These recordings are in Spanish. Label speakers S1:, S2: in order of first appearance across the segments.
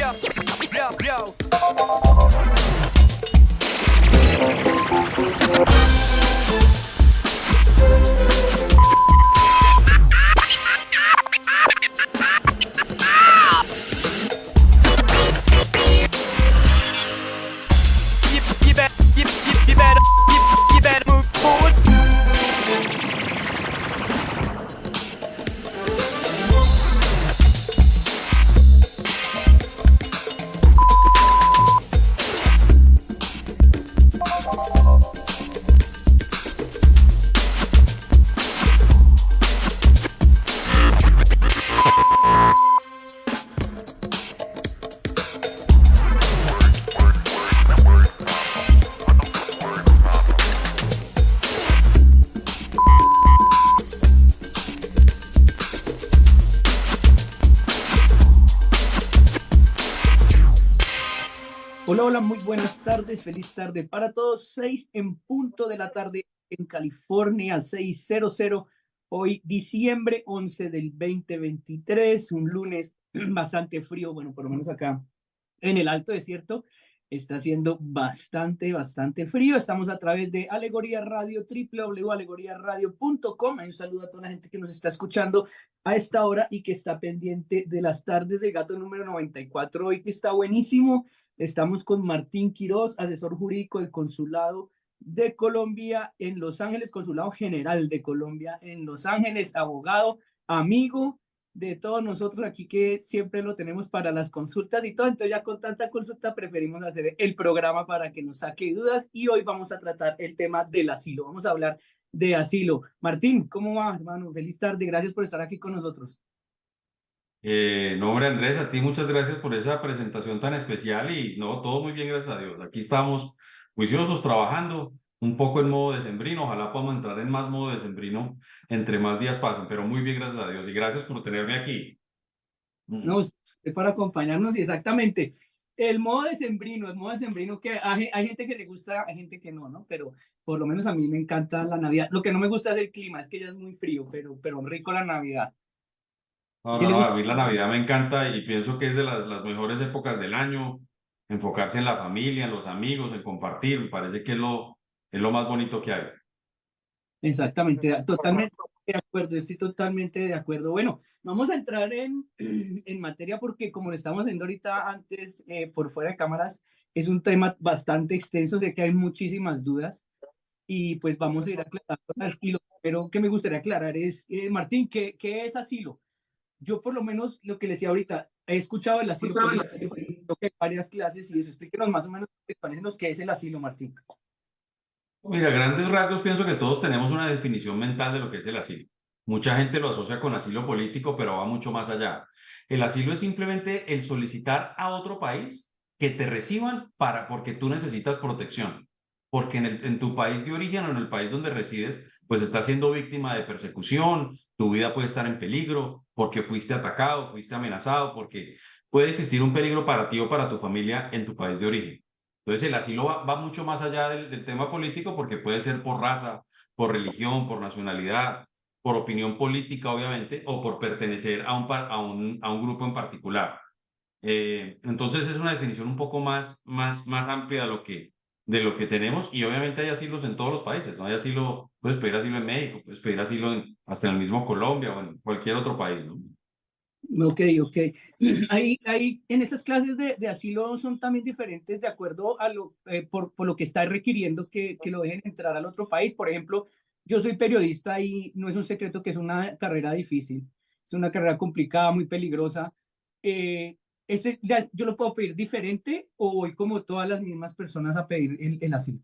S1: You better move forward.
S2: Hola, hola, muy buenas tardes, feliz tarde para todos. 6 en punto de la tarde en California, 6:00. Hoy, diciembre 11 del 2023, un lunes bastante frío, bueno, por lo menos acá en el Alto Desierto está haciendo bastante frío. Estamos a través de Alegoría Radio, www.alegoriaradio.com. Un saludo a toda la gente que nos está escuchando a esta hora y que está pendiente de las tardes de Gato número 94. Hoy que está buenísimo. Estamos con Martín Quiroz, asesor jurídico del Consulado de Colombia en Los Ángeles, Consulado General de Colombia en Los Ángeles, abogado, amigo de todos nosotros aquí que siempre lo tenemos para las consultas y todo. Entonces ya con tanta consulta preferimos hacer el programa para que nos saque dudas y hoy vamos a tratar el tema del asilo. Vamos a hablar de asilo. Martín, ¿cómo va, hermano? Feliz tarde, gracias por estar aquí con nosotros.
S3: No, hombre, Andrés, a ti muchas gracias por esa presentación tan especial y no, todo muy bien, gracias a Dios. Aquí estamos juiciosos trabajando, un poco en modo decembrino, ojalá podamos entrar en más modo decembrino entre más días pasen, pero muy bien, gracias a Dios y gracias por tenerme aquí.
S2: No, usted para acompañarnos y exactamente. El modo decembrino que hay gente que le gusta, hay gente que no, ¿no? Pero por lo menos a mí me encanta la Navidad. Lo que no me gusta es el clima, es que ya es muy frío, pero rico la Navidad.
S3: No,
S2: ¿Sí
S3: no,
S2: le
S3: no,
S2: gusta?
S3: a mí la Navidad me encanta y pienso que es de las mejores épocas del año, enfocarse en la familia, en los amigos, en compartir, me parece que es lo más bonito que hay.
S2: Exactamente, totalmente de acuerdo, estoy totalmente de acuerdo. Bueno, vamos a entrar en materia porque como lo estamos haciendo ahorita antes por fuera de cámaras, es un tema bastante extenso, sé que hay muchísimas dudas y pues vamos a ir aclarando las- y lo primero que me gustaría aclarar es, Martín, ¿qué es asilo? Yo por lo menos lo que le decía ahorita, he escuchado el asilo político, creo que hay varias clases y eso, explíquenos más o menos qué es el asilo, Martín.
S3: Mira, a grandes rasgos pienso que todos tenemos una definición mental de lo que es el asilo. Mucha gente lo asocia con asilo político, pero va mucho más allá. El asilo es simplemente el solicitar a otro país que te reciban porque tú necesitas protección, porque en tu país de origen o en el país donde resides, pues estás siendo víctima de persecución, tu vida puede estar en peligro, porque fuiste atacado, fuiste amenazado, porque puede existir un peligro para ti o para tu familia en tu país de origen. Entonces el asilo va mucho más allá del tema político porque puede ser por raza, por religión, por nacionalidad, por opinión política, obviamente, o por pertenecer a un grupo en particular. Entonces es una definición un poco más amplia de lo que tenemos y obviamente hay asilos en todos los países, ¿no? Hay asilo, puedes pedir asilo en México, puedes pedir asilo hasta en el mismo Colombia o en cualquier otro país, ¿no?
S2: Ok, ok. En estas clases de asilo son también diferentes de acuerdo a por lo que está requiriendo que lo dejen entrar al otro país. Por ejemplo, yo soy periodista y no es un secreto que es una carrera difícil, es una carrera complicada, muy peligrosa. ¿Yo lo puedo pedir diferente o voy como todas las mismas personas a pedir el asilo?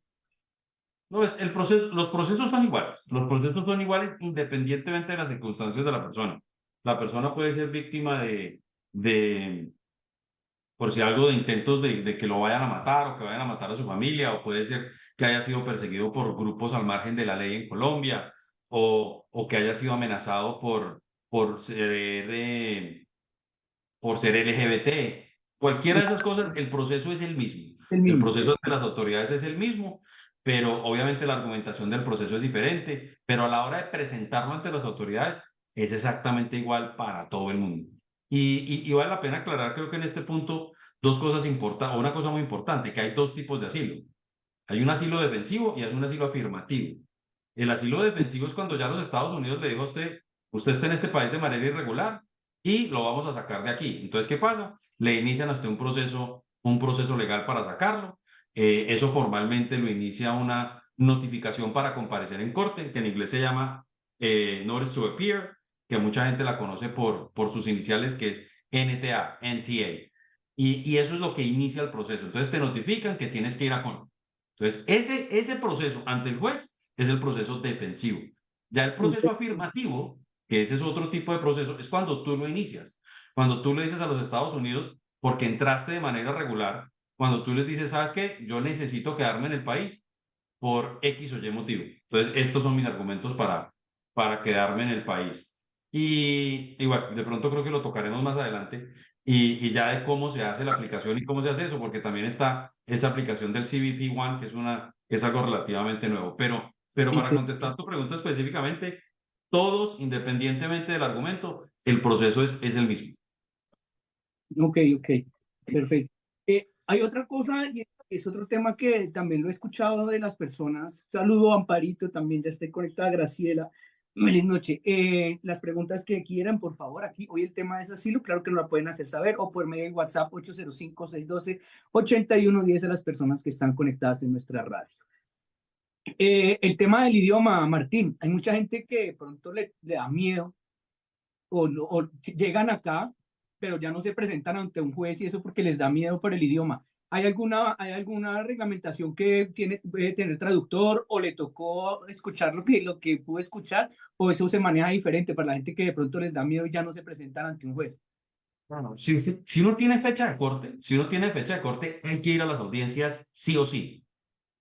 S3: No, los procesos son iguales. Los procesos son iguales independientemente de las circunstancias de la persona. La persona puede ser víctima de por si algo de intentos de que lo vayan a matar o que vayan a matar a su familia, o puede ser que haya sido perseguido por grupos al margen de la ley en Colombia, o que haya sido amenazado por por ser LGBT. Cualquiera de esas cosas, el proceso es el mismo.
S2: El
S3: El
S2: mismo.
S3: proceso de las autoridades es el mismo, pero obviamente la argumentación del proceso es diferente, pero a la hora de presentarlo ante las autoridades es exactamente igual para todo el mundo. Y vale la pena aclarar, creo que en este punto, dos cosas importantes, o una cosa muy importante, que hay dos tipos de asilo. Hay un asilo defensivo y hay un asilo afirmativo. El asilo defensivo es cuando ya los Estados Unidos le dijo a usted, usted está en este país de manera irregular y lo vamos a sacar de aquí. Entonces, ¿qué pasa? Le inician a usted un proceso legal para sacarlo. Eso formalmente lo inicia una notificación para comparecer en corte, que en inglés se llama Notice to Appear, que mucha gente la conoce por sus iniciales, que es NTA, NTA. Y eso es lo que inicia el proceso. Entonces te notifican que tienes que ir a corte. Entonces, ese proceso ante el juez es el proceso defensivo. Ya el proceso afirmativo, que ese es otro tipo de proceso, es cuando tú lo inicias. Cuando tú le dices a los Estados Unidos, porque entraste de manera regular, cuando tú les dices, ¿sabes qué? Yo necesito quedarme en el país por X o Y motivo. Entonces, estos son mis argumentos para quedarme en el país. Y bueno, de pronto creo que lo tocaremos más adelante y ya de cómo se hace la aplicación y cómo se hace eso, porque también está esa aplicación del CBP One, que es algo relativamente nuevo. Pero para contestar tu pregunta específicamente, todos, independientemente del argumento, el proceso es el mismo.
S2: Ok, ok, perfecto. Hay otra cosa, y es otro tema que también lo he escuchado de las personas. Saludo a Amparito, también ya estoy conectada, Graciela. Feliz noche. Las preguntas que quieran, por favor, aquí. Hoy el tema es asilo, claro que nos la pueden hacer saber, o por medio de WhatsApp 805-612-8110 a las personas que están conectadas en nuestra radio. El tema del idioma, Martín, hay mucha gente que de pronto le da miedo o llegan acá, pero ya no se presentan ante un juez y eso porque les da miedo por el idioma. Hay alguna reglamentación que puede tener traductor o le tocó escuchar lo que pudo escuchar o eso se maneja diferente para la gente que de pronto les da miedo y ya no se presentan ante un juez?
S3: Bueno, si uno tiene fecha de corte, si uno tiene fecha de corte, hay que ir a las audiencias sí o sí.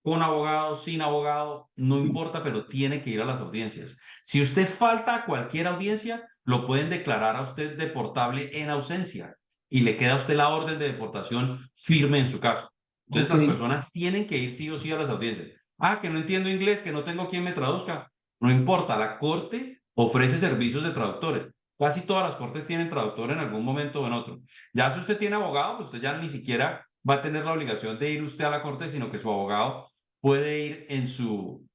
S3: Con abogado, sin abogado, no importa, pero tiene que ir a las audiencias. Si usted falta a cualquier audiencia, lo pueden declarar a usted deportable en ausencia y le queda a usted la orden de deportación firme en su caso. Entonces,
S2: Ok,
S3: las personas tienen que ir sí o sí a las audiencias. Ah, que no entiendo inglés, que no tengo quien me traduzca. No importa, la corte ofrece servicios de traductores. Casi todas las cortes tienen traductor en algún momento o en otro. Ya si usted tiene abogado, pues usted ya ni siquiera va a tener la obligación de ir usted a la corte, sino que su abogado puede ir a su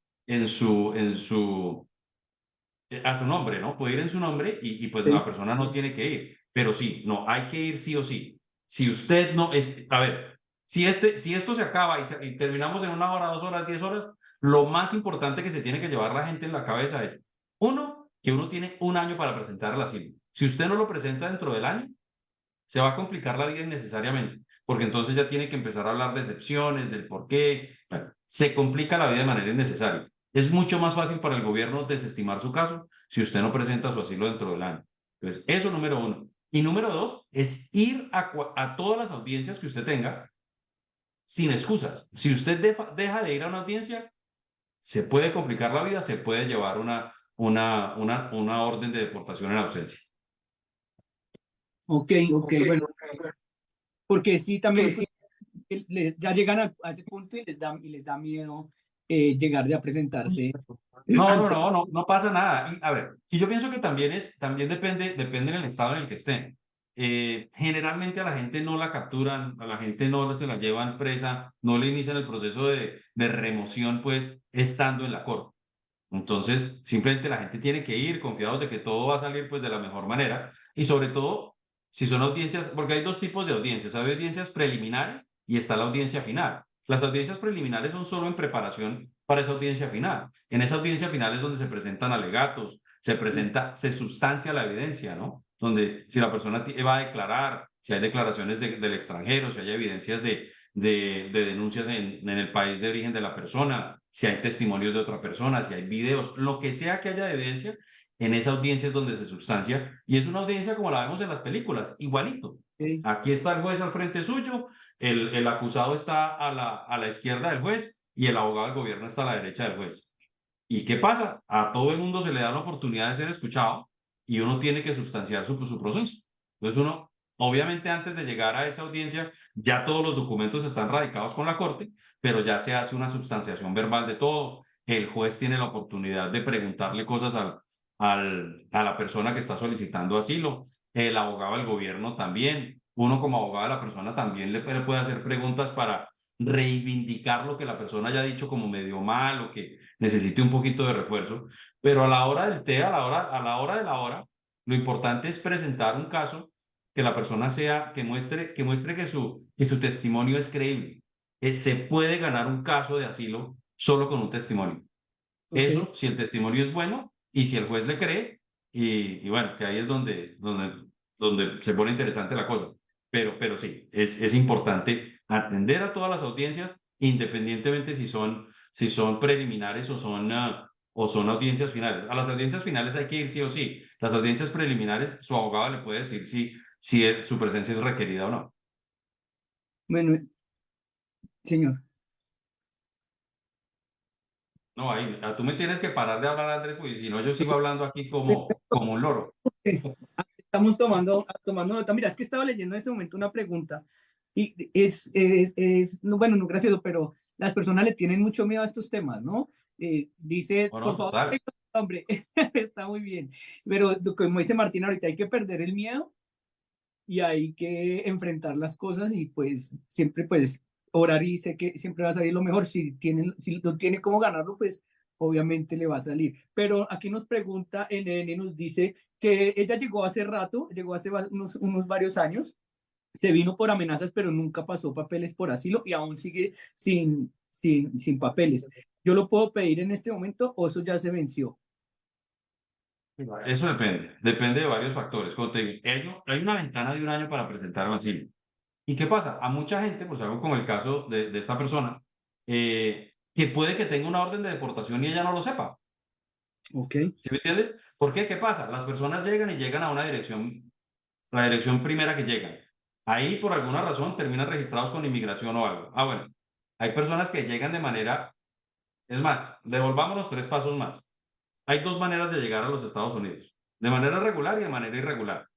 S3: nombre, ¿no? Puede ir en su nombre y pues la persona no tiene que ir. Pero sí, no, hay que ir sí o sí. Si usted no es, a ver, si esto se acaba y terminamos en 1 hora, 2 horas, 10 horas, lo más importante que se tiene que llevar la gente en la cabeza es, uno, que uno tiene un año para presentar el asilo. Si usted no lo presenta dentro del año, se va a complicar la vida innecesariamente, porque entonces ya tiene que empezar a hablar de excepciones, del por qué. Bueno, se complica la vida de manera innecesaria. Es mucho más fácil para el gobierno desestimar su caso si usted no presenta su asilo dentro del año. Entonces, eso número uno. Y número dos es ir a todas las audiencias que usted tenga sin excusas. Si usted deja de ir a una audiencia, se puede complicar la vida, se puede llevar una orden de deportación en ausencia.
S2: ok, ok, bueno, porque sí, también escuché que ya llegan a ese punto y les da miedo llegar ya a presentarse
S3: No, no,
S2: ante...
S3: no, no, no pasa nada. Y a ver, y yo pienso que también depende del estado en el que estén. Generalmente a la gente no la capturan, a la gente no se la llevan presa, no le inician el proceso de remoción, pues, estando en la corte. Entonces, simplemente la gente tiene que ir confiados de que todo va a salir, pues, de la mejor manera. Y sobre todo, si son audiencias, porque hay dos tipos de audiencias. Hay audiencias preliminares y está la audiencia final. Las audiencias preliminares son solo en preparación para esa audiencia final. En esa audiencia final es donde se presentan alegatos, se sustancia la evidencia, ¿no? Donde si la persona va a declarar, si hay declaraciones del extranjero, si hay evidencias de denuncias en el país de origen de la persona, si hay testimonios de otra persona, si hay videos, lo que sea que haya de evidencia, en esa audiencia es donde se sustancia y es una audiencia como la vemos en las películas, igualito. Aquí está el juez al frente suyo, el acusado está a la izquierda del juez y el abogado del gobierno está a la derecha del juez. ¿Y qué pasa? A todo el mundo se le da la oportunidad de ser escuchado y uno tiene que sustanciar su proceso. Entonces uno, obviamente antes de llegar a esa audiencia, ya todos los documentos están radicados con la corte, pero ya se hace una sustanciación verbal de todo. El juez tiene la oportunidad de preguntarle cosas a la persona que está solicitando asilo. el abogado del gobierno también, uno como abogado de la persona también le puede hacer preguntas para reivindicar lo que la persona haya dicho como medio mal o que necesite un poquito de refuerzo, pero a la hora del té, a la hora de la hora, lo importante es presentar un caso que la persona sea, que muestre que su testimonio es creíble. Se puede ganar un caso de asilo solo con un testimonio.
S2: Ok.
S3: Eso, si el testimonio es bueno y si el juez le cree, y bueno, que ahí es donde se pone interesante la cosa. Pero sí, es importante atender a todas las audiencias, independientemente si son preliminares o son audiencias finales. A las audiencias finales hay que ir sí o sí. Las audiencias preliminares, su abogado le puede decir si su presencia es requerida o no.
S2: Bueno, señor.
S3: No, ahí, tú me tienes que parar de hablar, Andrés, porque si no, yo sigo hablando aquí como un loro.
S2: Estamos tomando nota. Mira, es que estaba leyendo en este momento una pregunta y no, bueno, no gracioso, pero las personas le tienen mucho miedo a estos temas, ¿no? Dice,
S3: No, no,
S2: por favor,
S3: total.
S2: hombre, está muy bien, pero como dice Martín ahorita, hay que perder el miedo y hay que enfrentar las cosas y pues siempre pues orar y sé que siempre va a salir lo mejor. Si no tiene cómo ganarlo, pues obviamente le va a salir. Pero aquí nos pregunta, NN nos dice que ella llegó hace rato, llegó hace unos varios años, se vino por amenazas, pero nunca pasó papeles por asilo y aún sigue sin papeles. ¿Yo lo puedo pedir en este momento o eso ya se venció?
S3: Eso depende de varios factores. Como te digo, hay una ventana de un año para presentar un asilo. ¿Y qué pasa? A mucha gente, pues algo como el caso de esta persona, que puede que tenga una orden de deportación y ella no lo sepa.
S2: Ok,
S3: ¿Sí me entiendes? ¿Por qué? ¿Qué pasa? Las personas llegan a una dirección, la dirección primera que llegan. Ahí, por alguna razón, terminan registrados con inmigración o algo. Ah, bueno. Hay personas que llegan de manera. Es más, devolvámonos 3 pasos más. Hay 2 maneras de llegar a los Estados Unidos. De manera regular y de manera irregular.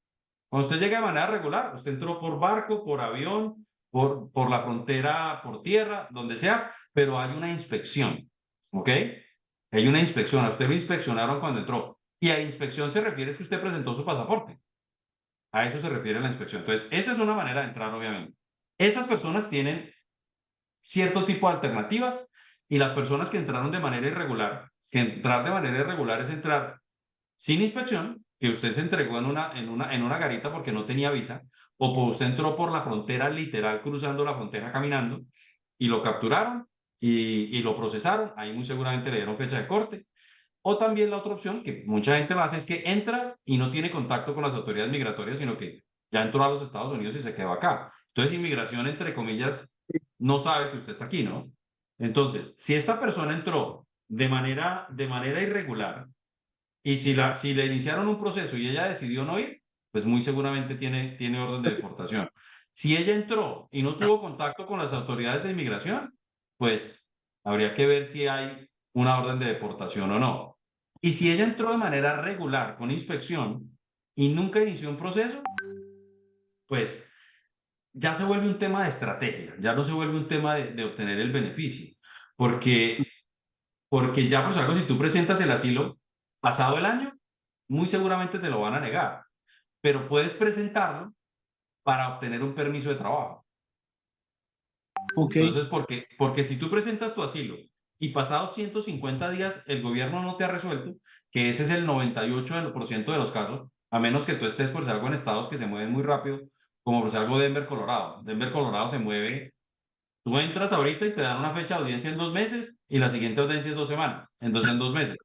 S3: Cuando usted llega de manera regular, usted entró por barco, por avión, por la frontera, por tierra, donde sea, pero hay una inspección, ¿ok? Hay una inspección, a usted lo inspeccionaron cuando entró. Y a inspección se refiere es que usted presentó su pasaporte. A eso se refiere la inspección. Entonces, esa es una manera de entrar, obviamente. Esas personas tienen cierto tipo de alternativas y las personas que entraron de manera irregular, que entrar de manera irregular es entrar sin inspección, que usted se entregó en una garita porque no tenía visa, o pues usted entró por la frontera literal, cruzando la frontera caminando, y lo capturaron y lo procesaron, ahí muy seguramente le dieron fecha de corte. O también la otra opción, que mucha gente lo hace, es que entra y no tiene contacto con las autoridades migratorias, sino que ya entró a los Estados Unidos y se quedó acá. Entonces, inmigración, entre comillas, no sabe que usted está aquí, ¿no? Entonces, si esta persona entró de manera irregular, y si le iniciaron un proceso y ella decidió no ir, pues muy seguramente tiene orden de deportación. Si ella entró y no tuvo contacto con las autoridades de inmigración, pues habría que ver si hay una orden de deportación o no. Y si ella entró de manera regular, con inspección, y nunca inició un proceso, pues ya se vuelve un tema de estrategia, ya no se vuelve un tema de obtener el beneficio. Porque porque ya, por algo, si tú presentas el asilo pasado el año, muy seguramente te lo van a negar, pero puedes presentarlo para obtener un permiso de trabajo.
S2: ok,
S3: Entonces, porque si tú presentas tu asilo y pasados 150 días el gobierno no te ha resuelto, que ese es el 98% de los casos, a menos que tú estés por algo en estados que se mueven muy rápido, como por algo Denver, Colorado. Denver, Colorado se mueve. Tú entras ahorita y te dan una fecha de audiencia en 2 meses y la siguiente audiencia es 2 semanas, entonces en 2 meses.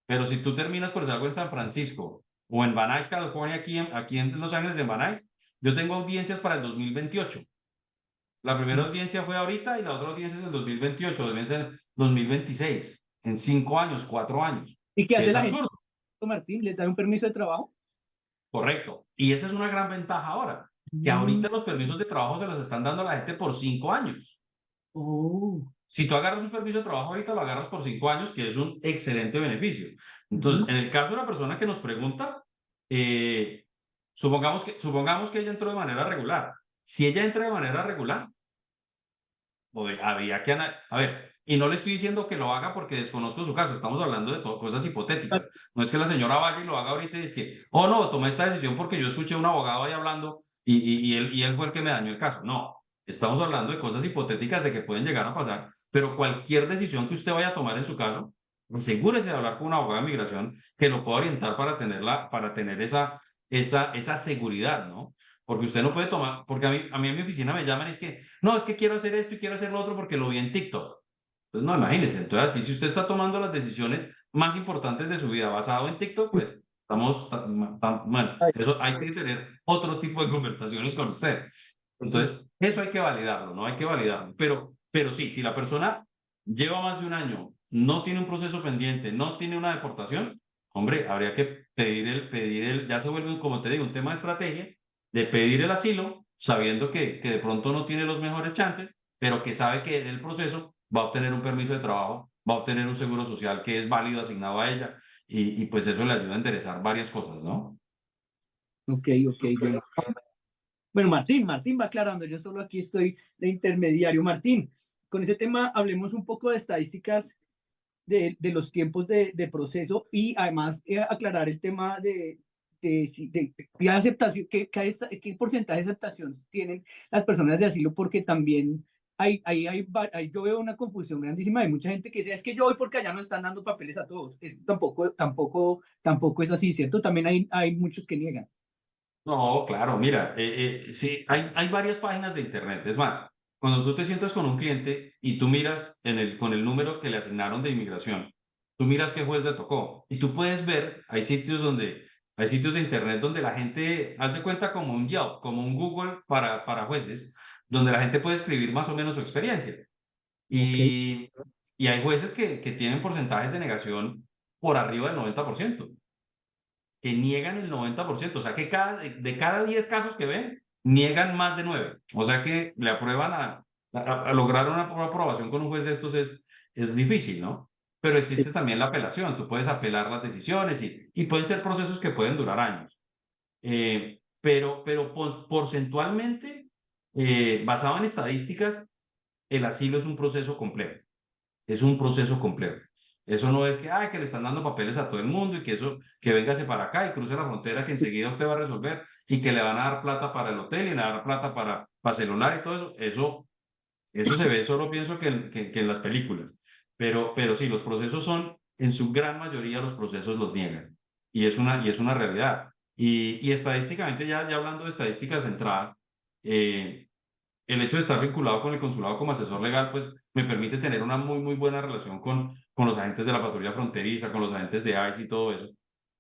S3: Pero si tú terminas por algo en San Francisco o en Van Nuys, California, aquí en Los Ángeles, en Van Nuys, yo tengo audiencias para el 2028. La primera audiencia fue ahorita y la otra audiencia es en 2028, 2026, en 5 años, 4 años,
S2: ¿y qué
S3: que
S2: hace
S3: es
S2: la gente,
S3: absurdo,
S2: Martín? ¿Les dan un permiso de trabajo?
S3: correcto. Y esa es una gran ventaja ahora, que
S2: Mm,
S3: ahorita los permisos de trabajo se los están dando a la gente por 5 años.
S2: oh,
S3: Si tú agarras un permiso de trabajo ahorita, lo agarras por 5 años, que es un excelente beneficio. Entonces,
S2: ujú,
S3: en el caso de la persona que nos pregunta, eh, supongamos que ella entró de manera regular. Si ella entra de manera regular, habría que a ver, Y no le estoy diciendo que lo haga porque desconozco su caso, estamos hablando de cosas hipotéticas. No es que la señora vaya y lo haga ahorita y es que, oh no, tomé esta decisión porque yo escuché a un abogado ahí hablando y él fue el que me dañó el caso. No, estamos hablando de cosas hipotéticas de que pueden llegar a pasar, pero cualquier decisión que usted vaya a tomar en su caso, asegúrese de hablar con un abogado de migración que lo pueda orientar para tener esa seguridad, ¿no? Porque usted no puede tomar, porque a mí en mi oficina me llaman y es que, no, es que quiero hacer esto y quiero hacer lo otro porque lo vi en TikTok. Pues no, imagínese. Entonces, así si usted está tomando las decisiones más importantes de su vida basado en TikTok, pues estamos, bueno,
S2: Ay,
S3: eso hay que tener otro tipo de conversaciones con usted. Entonces, eso hay que validarlo, ¿no? Hay que validarlo. Pero sí, si la persona lleva más de un año, no tiene un proceso pendiente, no tiene una deportación, hombre, habría que ya se vuelve, como te digo, un tema de estrategia, de pedir el asilo, sabiendo que de pronto no tiene los mejores chances, pero que sabe que en el proceso va a obtener un permiso de trabajo, va a obtener un seguro social que es válido asignado a ella, y pues eso le ayuda a enderezar varias cosas, ¿no?
S2: ok, ok, bueno. Bueno, Martín va aclarando, yo solo aquí estoy de intermediario. Martín, con ese tema hablemos un poco de estadísticas de los tiempos de proceso y además aclarar el tema de qué aceptación, qué porcentaje de aceptación tienen las personas de asilo, porque también yo veo una confusión grandísima. Hay mucha gente que dice, es que yo voy porque allá no están dando papeles a todos. Tampoco es así, ¿cierto? También hay muchos que niegan.
S3: No, claro, mira, sí, hay varias páginas de internet. Es más, cuando tú te sientas con un cliente y tú miras con el número que le asignaron de inmigración, tú miras qué juez le tocó y tú puedes ver, hay sitios de internet donde la gente, haz de cuenta como un Yelp, como un Google para jueces, donde la gente puede escribir más o menos su experiencia.
S2: Ok.
S3: Y, y hay jueces que tienen porcentajes de negación por arriba del 90%, que niegan el 90%, o sea que de cada 10 casos que ven, niegan más de 9, o sea que le aprueban a lograr una aprobación con un juez de estos es difícil, ¿no? Pero existe también la apelación, tú puedes apelar las decisiones y pueden ser procesos que pueden durar años. Pero porcentualmente, basado en estadísticas, el asilo es un proceso complejo. Es un proceso complejo. Eso no es que, ay, que le están dando papeles a todo el mundo y que eso, que véngase para acá y cruce la frontera que enseguida usted va a resolver y que le van a dar plata para el hotel y le van a dar plata para celular y todo eso. Eso se ve solo pienso que en las películas. Pero sí, los procesos son, en su gran mayoría, los procesos los niegan. Y es una realidad. Y estadísticamente, ya hablando de estadísticas de entrada, eh, el hecho de estar vinculado con el consulado como asesor legal, pues me permite tener una muy, muy buena relación con los agentes de la patrulla fronteriza, con los agentes de ICE y todo eso,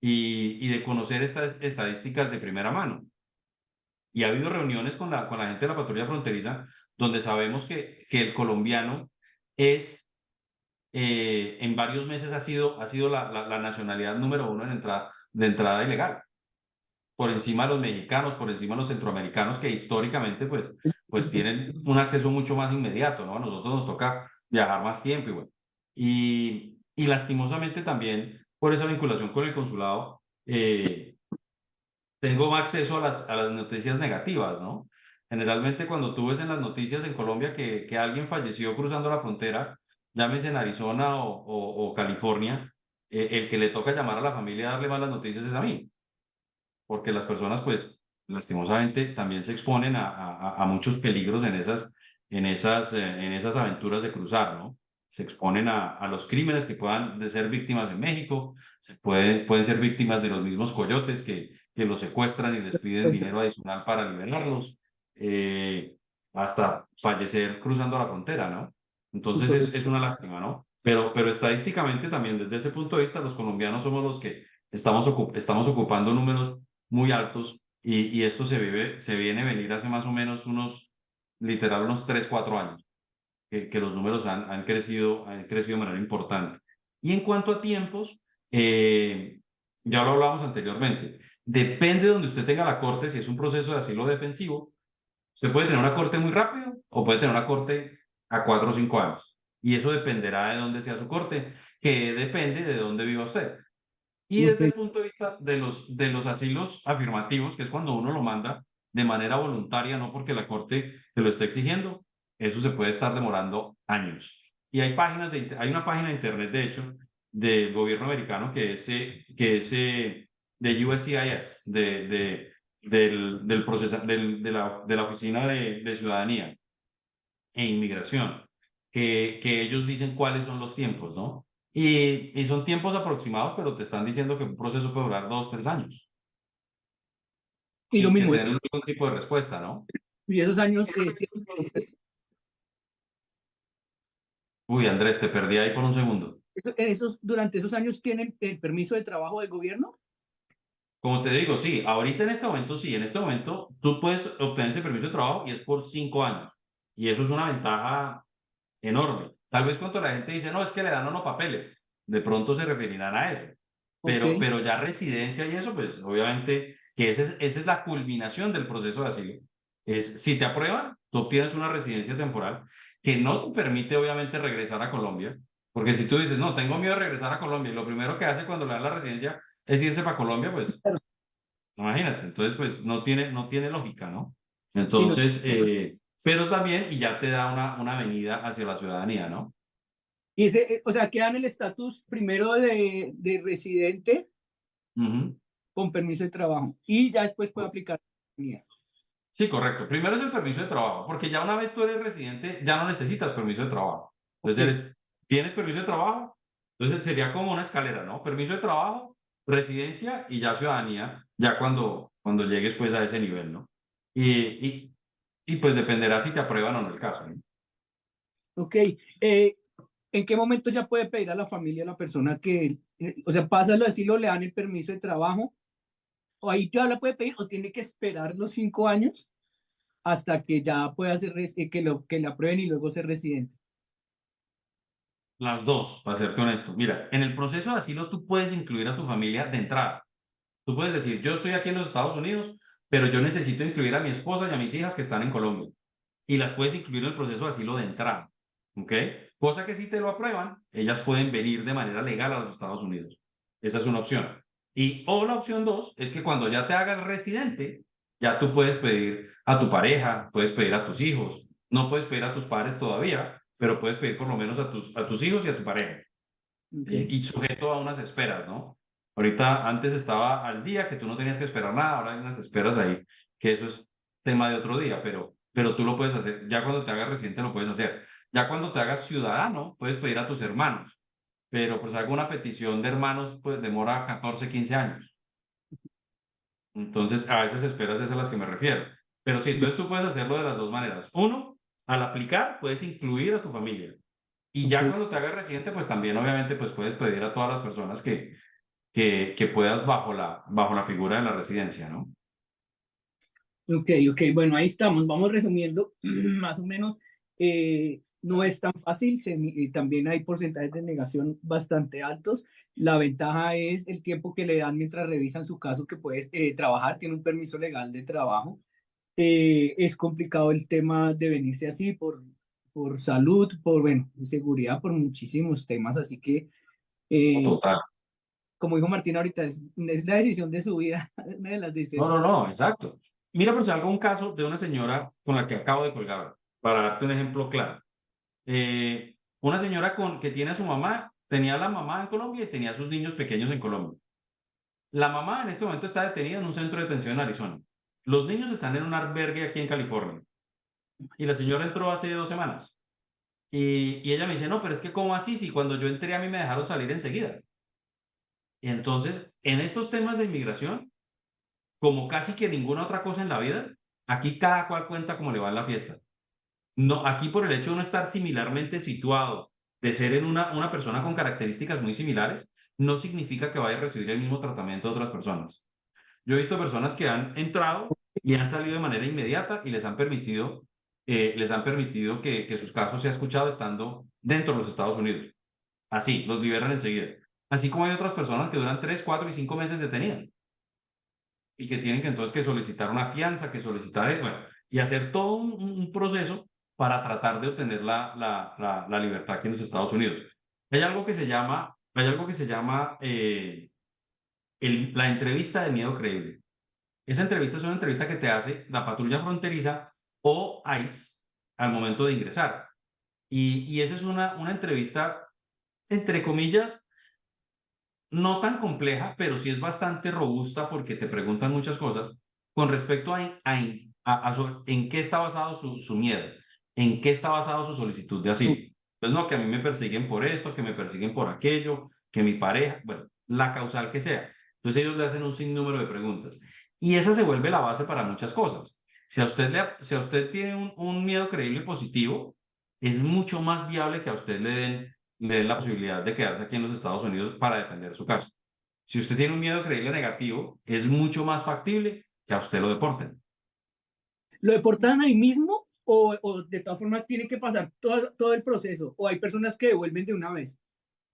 S3: y de conocer estas estadísticas de primera mano. Y ha habido reuniones con la gente de la patrulla fronteriza donde sabemos que el colombiano es, en varios meses ha sido la nacionalidad número uno de entrada ilegal por encima de los mexicanos, por encima de los centroamericanos, que históricamente pues tienen un acceso mucho más inmediato, ¿no? A nosotros nos toca viajar más tiempo y bueno. Y lastimosamente también por esa vinculación con el consulado, tengo acceso a las noticias negativas, ¿no? Generalmente cuando tú ves en las noticias en Colombia que alguien falleció cruzando la frontera, llámese en Arizona o California, el que le toca llamar a la familia a darle malas noticias es a mí porque las personas, pues, lastimosamente también se exponen a muchos peligros en esas aventuras de cruzar, ¿no? Se exponen a los crímenes que puedan de ser víctimas en México, pueden ser víctimas de los mismos coyotes que los secuestran y les piden dinero adicional para liberarlos, eh, hasta fallecer cruzando la frontera, ¿no? Entonces es una lástima, ¿no? Pero estadísticamente también desde ese punto de vista, los colombianos somos los que estamos ocupando números muy altos y esto se viene a venir hace más o menos literal unos 3 4 años, que los números han crecido de manera importante. Y en cuanto a tiempos, ya lo hablamos anteriormente, depende de donde usted tenga la corte, si es un proceso de asilo defensivo, usted puede tener una corte muy rápido o puede tener una corte a 4 o 5 años. Y eso dependerá de dónde sea su corte, que depende de dónde viva usted. Y
S2: Ok,
S3: desde el punto de vista de los asilos afirmativos, que es cuando uno lo manda de manera voluntaria, no porque la corte te lo esté exigiendo, eso se puede estar demorando años. Y hay hay una página de internet, de hecho, del gobierno americano que es de USCIS, de la Oficina de Ciudadanía e Inmigración, que ellos dicen cuáles son los tiempos, ¿no? Y son tiempos aproximados, pero te están diciendo que un proceso puede durar 2, 3 años
S2: Y lo
S3: sin que
S2: mismo,
S3: te den ningún tipo de respuesta, ¿no?
S2: y esos años,
S3: Uy, Andrés, te perdí ahí por un segundo.
S2: durante esos años tienen el permiso de trabajo del gobierno.
S3: Como te digo, sí, ahorita en este momento sí, en este momento tú puedes obtener ese permiso de trabajo y es por 5 años. Y eso es una ventaja enorme. Tal vez cuando la gente dice, no, es que le dan unos papeles, de pronto se referirán a eso.
S2: Ok,
S3: Pero ya residencia y eso, pues obviamente que esa es la culminación del proceso de asilo. Es, si te aprueban, tú obtienes una residencia temporal que no te permite obviamente regresar a Colombia, porque si tú dices, no, tengo miedo de regresar a Colombia, y lo primero que hace cuando le dan la residencia es irse para Colombia, pues imagínate, entonces pues no tiene lógica, ¿no?
S2: sí, no.
S3: Entonces, pero también, y ya te da una avenida hacia la ciudadanía, ¿no?
S2: Y o sea, quedan el estatus primero de residente
S3: Ujú.
S2: con permiso de trabajo y ya después puede aplicar.
S3: Sí, correcto. Primero es el permiso de trabajo, porque ya una vez tú eres residente, ya no necesitas permiso de trabajo.
S2: Ok,
S3: Entonces, tienes permiso de trabajo, entonces sería como una escalera, ¿no? Permiso de trabajo, residencia y ya ciudadanía, ya cuando llegues pues a ese nivel, ¿no? Y pues dependerá si te aprueban o no el caso, ¿no?
S2: ok. Eh, ¿En qué momento ya puede pedir a la familia, a la persona que, o sea, pasa lo asilo, le dan el permiso de trabajo, o ahí ya la puede pedir, o tiene que esperar los 5 años hasta que ya pueda ser, que le aprueben y luego ser residente?
S3: Las dos, para serte honesto. Mira, en el proceso de asilo tú puedes incluir a tu familia de entrada. Tú puedes decir, yo estoy aquí en los Estados Unidos, pero yo necesito incluir a mi esposa y a mis hijas que están en Colombia. Y las puedes incluir en el proceso de asilo de entrada. ¿Ok? Cosa que si te lo aprueban, ellas pueden venir de manera legal a los Estados Unidos. Esa es una opción. O la opción dos es que cuando ya te hagas residente, ya tú puedes pedir a tu pareja, puedes pedir a tus hijos. No puedes pedir a tus padres todavía, pero puedes pedir por lo menos a tus hijos y a tu pareja
S2: Ok,
S3: y sujeto a unas esperas, ¿no? Ahorita antes estaba al día que tú no tenías que esperar nada, ahora hay unas esperas ahí, que eso es tema de otro día, pero tú lo puedes hacer. Ya cuando te hagas residente lo puedes hacer. Ya cuando te hagas ciudadano, puedes pedir a tus hermanos, pero pues alguna petición de hermanos, pues demora 14, 15 años. Entonces, a esas esperas es a las que me refiero. Pero sí, entonces tú puedes hacerlo de las dos maneras. Uno, al aplicar, puedes incluir a tu familia. Y
S2: ok,
S3: ya cuando te hagas residente, pues también obviamente pues puedes pedir a todas las personas que puedas bajo la figura de la residencia, ¿no?
S2: ok, ok. Bueno, ahí estamos. Vamos resumiendo más o menos. No es tan fácil, también hay porcentajes de negación bastante altos. La ventaja es el tiempo que le dan mientras revisan su caso, que puedes trabajar, tiene un permiso legal de trabajo. Es complicado el tema de venirse así por salud, por, bueno, seguridad, por muchísimos temas. Así que, eh,
S3: Total.
S2: como dijo Martín ahorita, es la decisión de su vida, una de las
S3: No,
S2: decisiones.
S3: no, no, exacto. Mira, por si algo, un caso de una señora con la que acabo de colgar, para darte un ejemplo claro. Una señora que tiene a su mamá, tenía a la mamá en Colombia y tenía a sus niños pequeños en Colombia. La mamá en este momento está detenida en un centro de detención en Arizona. Los niños están en un albergue aquí en California. Y la señora entró hace 2 semanas. Y ella me dice, no, pero es que ¿cómo así? Si cuando yo entré a mí me dejaron salir enseguida. Y entonces, en estos temas de inmigración, como casi que ninguna otra cosa en la vida, aquí cada cual cuenta cómo le va en la fiesta. No, aquí por el hecho de no estar similarmente situado, de ser en una persona con características muy similares, no significa que vaya a recibir el mismo tratamiento de otras personas. Yo he visto personas que han entrado y han salido de manera inmediata y les han permitido que sus casos se ha escuchado estando dentro de los Estados Unidos. Así, los liberan enseguida. Así como hay otras personas que duran 3, 4 y 5 meses detenidas y que tienen que entonces que solicitar una fianza, que solicitar, bueno, y hacer todo un proceso para tratar de obtener la libertad aquí en los Estados Unidos. Hay algo que se llama la entrevista de miedo creíble. Esa entrevista es una entrevista que te hace la patrulla fronteriza o ICE al momento de ingresar. Y esa es una entrevista, entre comillas, no tan compleja, pero sí es bastante robusta porque te preguntan muchas cosas con respecto en qué está basado su miedo, en qué está basado su solicitud de
S2: No.
S3: asilo. Pues no, que a mí me persiguen por esto, que me persiguen por aquello, que mi pareja, bueno, la causal que sea. Entonces ellos le hacen un sinnúmero de preguntas. Y esa se vuelve la base para muchas cosas. Si a usted tiene un miedo creíble y positivo, es mucho más viable que a usted le den la posibilidad de quedarse aquí en los Estados Unidos para defender su caso. Si usted tiene un miedo creíble negativo, es mucho más factible que a usted lo deporten.
S2: ¿Lo deportan ahí mismo o de todas formas tiene que pasar todo el proceso? ¿O hay personas que devuelven de una vez?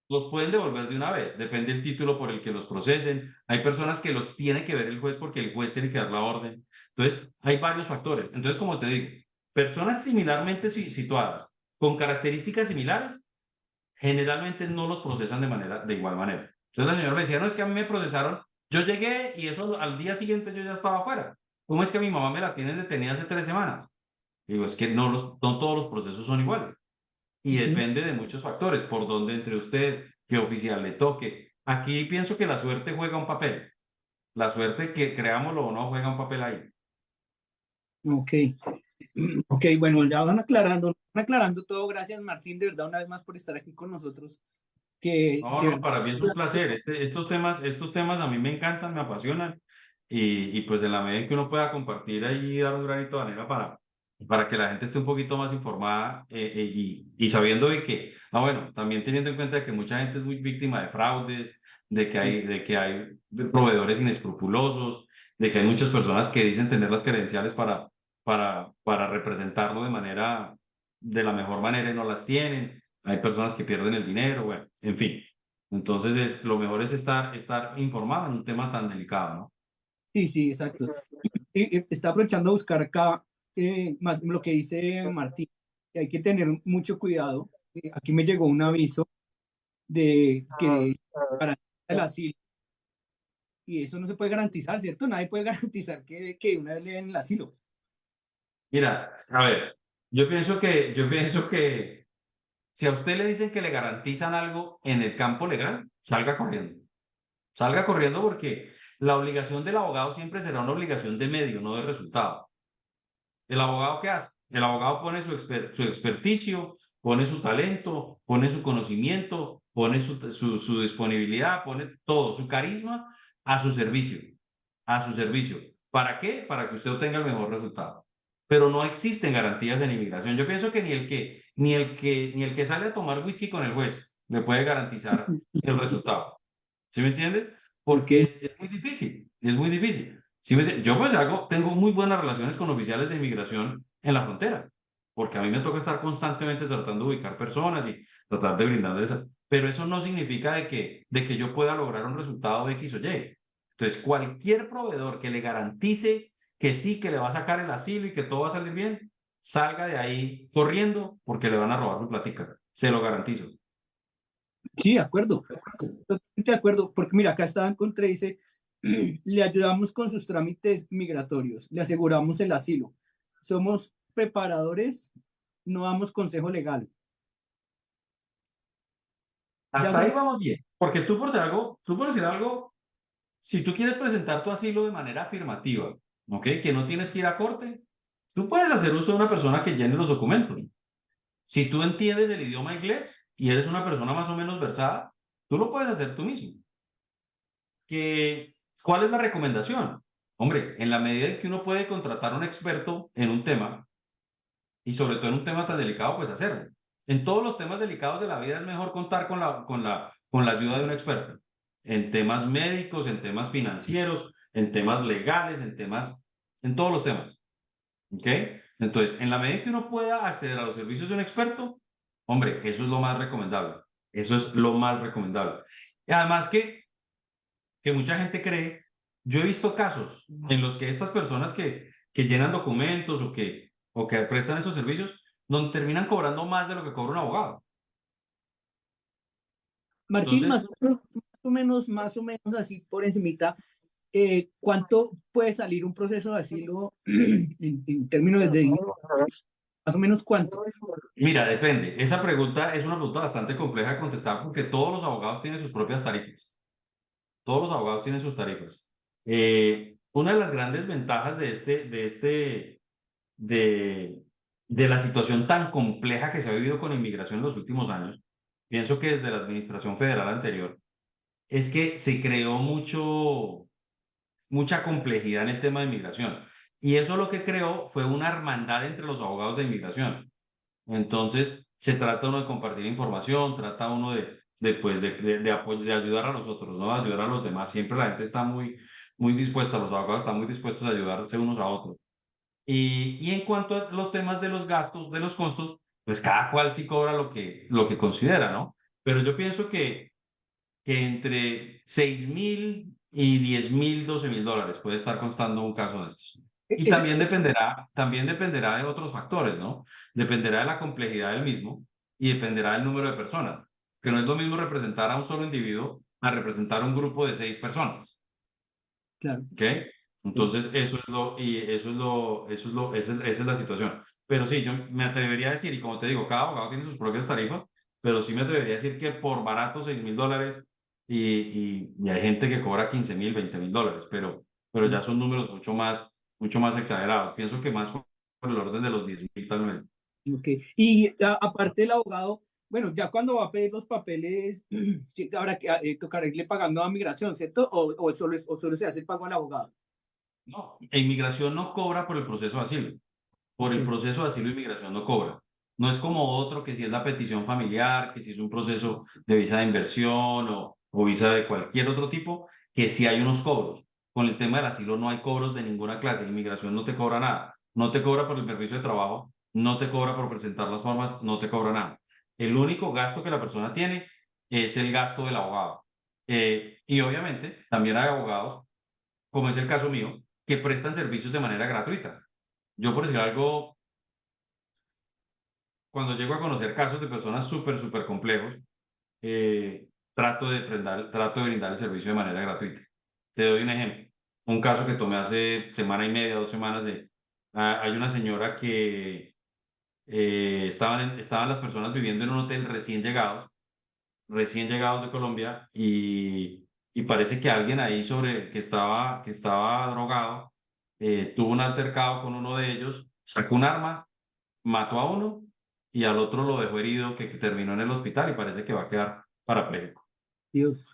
S3: Los pueden devolver de una vez, depende del título por el que los procesen. Hay personas que los tiene que ver el juez porque el juez tiene que dar la orden. Entonces, hay varios factores. Entonces, como te digo, personas similarmente situadas, con características similares, generalmente no los procesan de igual manera. Entonces la señora me decía, no, es que a mí me procesaron, yo llegué y eso al día siguiente yo ya estaba afuera. ¿Cómo es que a mi mamá me la tienen detenida hace 3 semanas? Digo, es que no todos los procesos son iguales y
S2: Ujú.
S3: depende de muchos factores, por dónde entre usted, qué oficial le toque. Aquí pienso que la suerte juega un papel. La suerte, que creámoslo o no, juega un papel ahí.
S2: Ok, ok, bueno, ya van aclarando todo. Gracias, Martín, de verdad, una vez más por estar aquí con nosotros. Que
S3: No,
S2: de
S3: no,
S2: verdad,
S3: para mí es un placer. Estos temas a mí me encantan, me apasionan y pues en la medida en que uno pueda compartir ahí y dar un granito de arena para que la gente esté un poquito más informada y sabiendo de que, bueno, también teniendo en cuenta que mucha gente es muy víctima de fraudes, de que hay proveedores inescrupulosos, de que hay muchas personas que dicen tener las credenciales para representarlo de la mejor manera y no las tienen. Hay personas que pierden el dinero, bueno, en fin. Entonces, lo mejor es estar informado en un tema tan delicado, ¿no?
S2: sí, sí, exacto. Y está aprovechando a buscar acá más lo que dice Martín, que hay que tener mucho cuidado. Aquí me llegó un aviso de que para el asilo, y eso no se puede garantizar, ¿cierto? Nadie puede garantizar que una vez le den el asilo.
S3: Mira, a ver, yo pienso que si a usted le dicen que le garantizan algo en el campo legal, salga corriendo. Salga corriendo porque la obligación del abogado siempre será una obligación de medio, no de resultado. ¿El abogado qué hace? El abogado pone su experticio, pone su talento, pone su conocimiento, pone su disponibilidad, pone todo, su carisma a su servicio, a su servicio. ¿Para qué? Para que usted obtenga el mejor resultado. Pero no existen garantías en inmigración. Yo pienso que ni el que sale a tomar whisky con el juez le puede garantizar el resultado. ¿Sí me entiendes?
S2: Ok,
S3: Porque es muy difícil, es muy difícil. Yo pues tengo muy buenas relaciones con oficiales de inmigración en la frontera, porque a mí me toca estar constantemente tratando de ubicar personas y tratar de brindarles esa. Pero eso no significa de que yo pueda lograr un resultado de X o Y. Entonces, cualquier proveedor que le garantice que sí, que le va a sacar el asilo y que todo va a salir bien, salga de ahí corriendo porque le van a robar su platica. Se lo garantizo.
S2: sí, de acuerdo. Totalmente de acuerdo, porque mira, acá está, encontré, dice, le ayudamos con sus trámites migratorios, le aseguramos el asilo. Somos preparadores, no damos consejo legal. Ya
S3: Hasta ahí
S2: son,
S3: vamos bien. Porque tú por decir algo, si tú quieres presentar tu asilo de manera afirmativa, ¿ok? Que no tienes que ir a corte, tú puedes hacer uso de una persona que llene los documentos. Si tú entiendes el idioma inglés y eres una persona más o menos versada, tú lo puedes hacer tú mismo. ¿Cuál es la recomendación? Hombre, en la medida en que uno puede contratar a un experto en un tema, y sobre todo en un tema tan delicado, pues hacerlo. En todos los temas delicados de la vida es mejor contar con la ayuda de un experto. En temas médicos, en temas financieros, en temas legales, en todos los temas. ¿Ok? Entonces, en la medida que uno pueda acceder a los servicios de un experto, hombre, eso es lo más recomendable. Eso es lo más recomendable. Y además que mucha gente cree, yo he visto casos en los que estas personas que llenan documentos o que prestan esos servicios, donde terminan cobrando más de lo que cobra un abogado.
S2: Martín,
S3: Entonces,
S2: más o menos así por encimita, ¿cuánto puede salir un proceso de asilo en términos de dinero? Más o menos cuánto.
S3: Mira, depende. Esa pregunta es una pregunta bastante compleja de contestar porque todos los abogados tienen sus propias tarifas. Todos los abogados tienen sus tarifas. Una de las grandes ventajas de, de la situación tan compleja que se ha vivido con inmigración en los últimos años, pienso que desde la administración federal anterior, es que se creó mucha complejidad en el tema de inmigración. Y eso lo que creó fue una hermandad entre los abogados de inmigración. Entonces, se trata uno de compartir información, trata uno de ayudar a los otros, ¿no? Ayudar a los demás. Siempre la gente está muy dispuesta, los abogados están muy dispuestos a ayudarse unos a otros. Y en cuanto a los temas de los gastos, de los costos, pues cada cual sí cobra lo que considera, ¿no? Pero yo pienso que entre 6.000 y 10.000, 12.000 dólares puede estar costando un caso de estos. Y
S2: Ese,
S3: también dependerá de otros factores, ¿no? Dependerá de la complejidad del mismo y dependerá del número de personas, que no es lo mismo representar a un solo individuo a representar un grupo de 6 personas,
S2: claro.
S3: ¿ok? Entonces, esa es la situación. Pero sí, yo me atrevería a decir, y como te digo, cada abogado tiene sus propias tarifas, pero sí me atrevería a decir que por barato 6.000 dólares y hay gente que cobra 15.000, 20.000 dólares, pero ya son números mucho más exagerados. Pienso que más por el orden de los 10.000 tal vez.
S2: Ok. Y aparte el abogado, bueno, ya cuando va a pedir los papeles, sí, habrá que tocar irle pagando a migración, ¿cierto? O solo se hace el pago al abogado.
S3: No, e inmigración no cobra por el proceso de asilo. Por
S2: Ok.
S3: el proceso de asilo e inmigración no cobra. No es como otro que si es la petición familiar, que si es un proceso de visa de inversión o visa de cualquier otro tipo, que sí hay unos cobros. Con el tema del asilo no hay cobros de ninguna clase. Inmigración no te cobra nada. No te cobra por el permiso de trabajo, no te cobra por presentar las formas, no te cobra nada. El único gasto que la persona tiene es el gasto del abogado. Y obviamente también hay abogados, como es el caso mío, que prestan servicios de manera gratuita. Yo, por decir algo, cuando llego a conocer casos de personas súper complejos, trato de brindar el servicio de manera gratuita. Te doy un ejemplo. Un caso que tomé hace semana y media, 2 semanas hay una señora que estaban las personas viviendo en un hotel recién llegados de Colombia y parece que alguien ahí que estaba drogado, tuvo un altercado con uno de ellos, sacó un arma, mató a uno y al otro lo dejó herido que terminó en el hospital y parece que va a quedar parapléjico.
S2: Dios.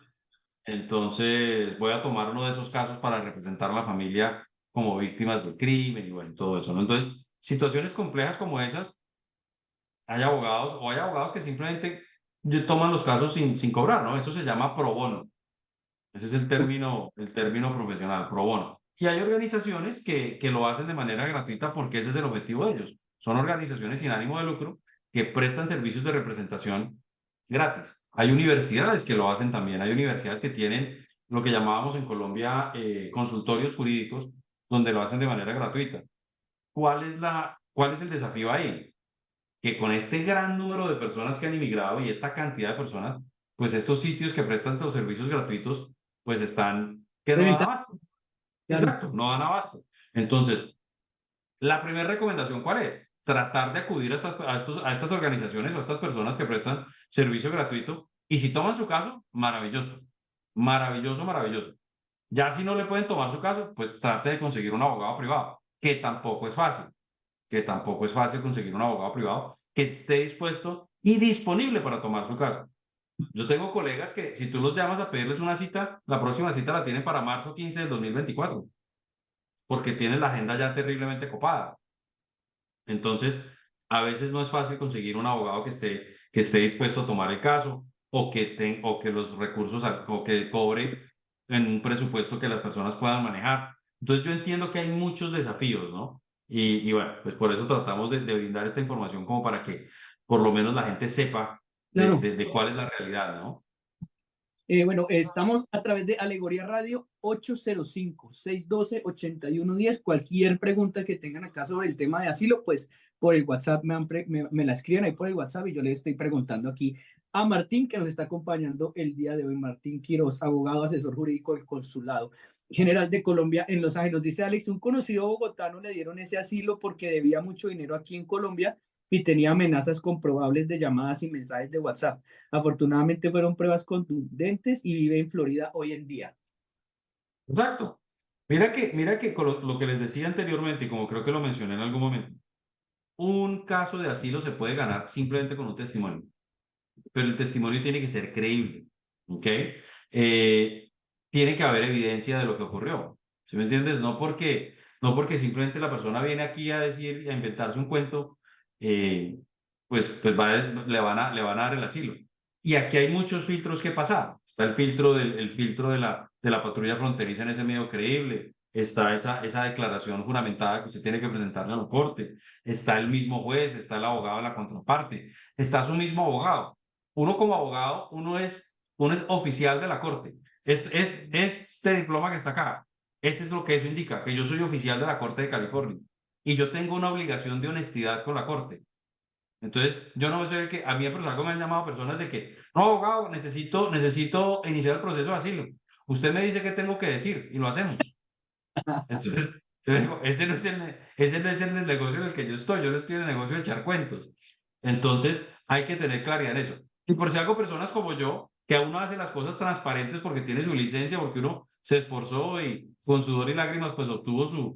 S3: Entonces voy a tomar uno de esos casos para representar a la familia como víctimas del crimen y bueno, todo eso, ¿no? Entonces, situaciones complejas como esas, hay abogados que simplemente toman los casos sin cobrar, ¿no? Eso se llama pro bono. Ese es el término profesional, pro bono. Y hay organizaciones que lo hacen de manera gratuita porque ese es el objetivo de ellos. Son organizaciones sin ánimo de lucro que prestan servicios de representación gratis. Hay universidades que lo hacen también. Hay universidades que tienen lo que llamábamos en Colombia consultorios jurídicos donde lo hacen de manera gratuita. ¿Cuál es el desafío ahí? Que con este gran número de personas que han inmigrado y esta cantidad de personas, pues estos sitios que prestan estos servicios gratuitos, pues están que no dan
S2: Reventa,
S3: abasto.
S2: claro.
S3: Exacto, no dan abasto. Entonces, la primera recomendación, ¿cuál es? Tratar de acudir a estas organizaciones o a estas personas que prestan servicio gratuito y si toman su caso, maravilloso, maravilloso, maravilloso. Ya si no le pueden tomar su caso, pues trate de conseguir un abogado privado, que tampoco es fácil, que tampoco es fácil conseguir un abogado privado que esté dispuesto y disponible para tomar su caso. Yo tengo colegas que si tú los llamas a pedirles una cita, la próxima cita la tienen para marzo 15 del 2024 porque tienen la agenda ya terriblemente copada. Entonces, a veces no es fácil conseguir un abogado que esté dispuesto a tomar el caso o que los recursos o que cobre en un presupuesto que las personas puedan manejar. Entonces, yo entiendo que hay muchos desafíos, ¿no? Y bueno, pues por eso tratamos de brindar esta información como para que por lo menos la gente sepa
S2: Claro.
S3: de cuál es la realidad, ¿no?
S2: Bueno, estamos a través de Alegoría Radio 805-612-8110. Cualquier pregunta que tengan acá sobre el tema de asilo, pues por el WhatsApp, me la escriben ahí por el WhatsApp y yo le estoy preguntando aquí a Martín, que nos está acompañando el día de hoy. Martín Quiroz, abogado, asesor jurídico del Consulado General de Colombia en Los Ángeles. Nos dice Alex, un conocido bogotano le dieron ese asilo porque debía mucho dinero aquí en Colombia y tenía amenazas comprobables de llamadas y mensajes de WhatsApp. Afortunadamente fueron pruebas contundentes y vive en Florida hoy en día.
S3: Exacto. Mira que con lo que les decía anteriormente, y como creo que lo mencioné en algún momento, un caso de asilo se puede ganar simplemente con un testimonio, pero el testimonio tiene que ser creíble, ¿ok? Eh, Tiene que haber evidencia de lo que ocurrió, ¿sí me entiendes? No porque simplemente la persona viene aquí a decir, a inventarse un cuento, eh, le van a dar el asilo. Y aquí hay muchos filtros que pasar. Está el filtro de la patrulla fronteriza en ese medio creíble. Está esa declaración juramentada que usted tiene que presentarle a la corte. Está el mismo juez, está el abogado de la contraparte, está su mismo abogado. Uno como abogado, uno es oficial de la corte. Este diploma que está acá, ese es lo que eso indica, que yo soy oficial de la Corte de California y yo tengo una obligación de honestidad con la Corte. Entonces, yo no me sé que a mí por algo me han llamado personas de que, no, abogado, necesito iniciar el proceso de asilo. Usted me dice qué tengo que decir y lo hacemos. Entonces, yo digo, ese no es el negocio en el que yo no estoy en el negocio de echar cuentos. Entonces, hay que tener claridad en eso. Y por si algo, personas como yo, que uno hace las cosas transparentes porque tiene su licencia, porque uno se esforzó y con sudor y lágrimas, pues obtuvo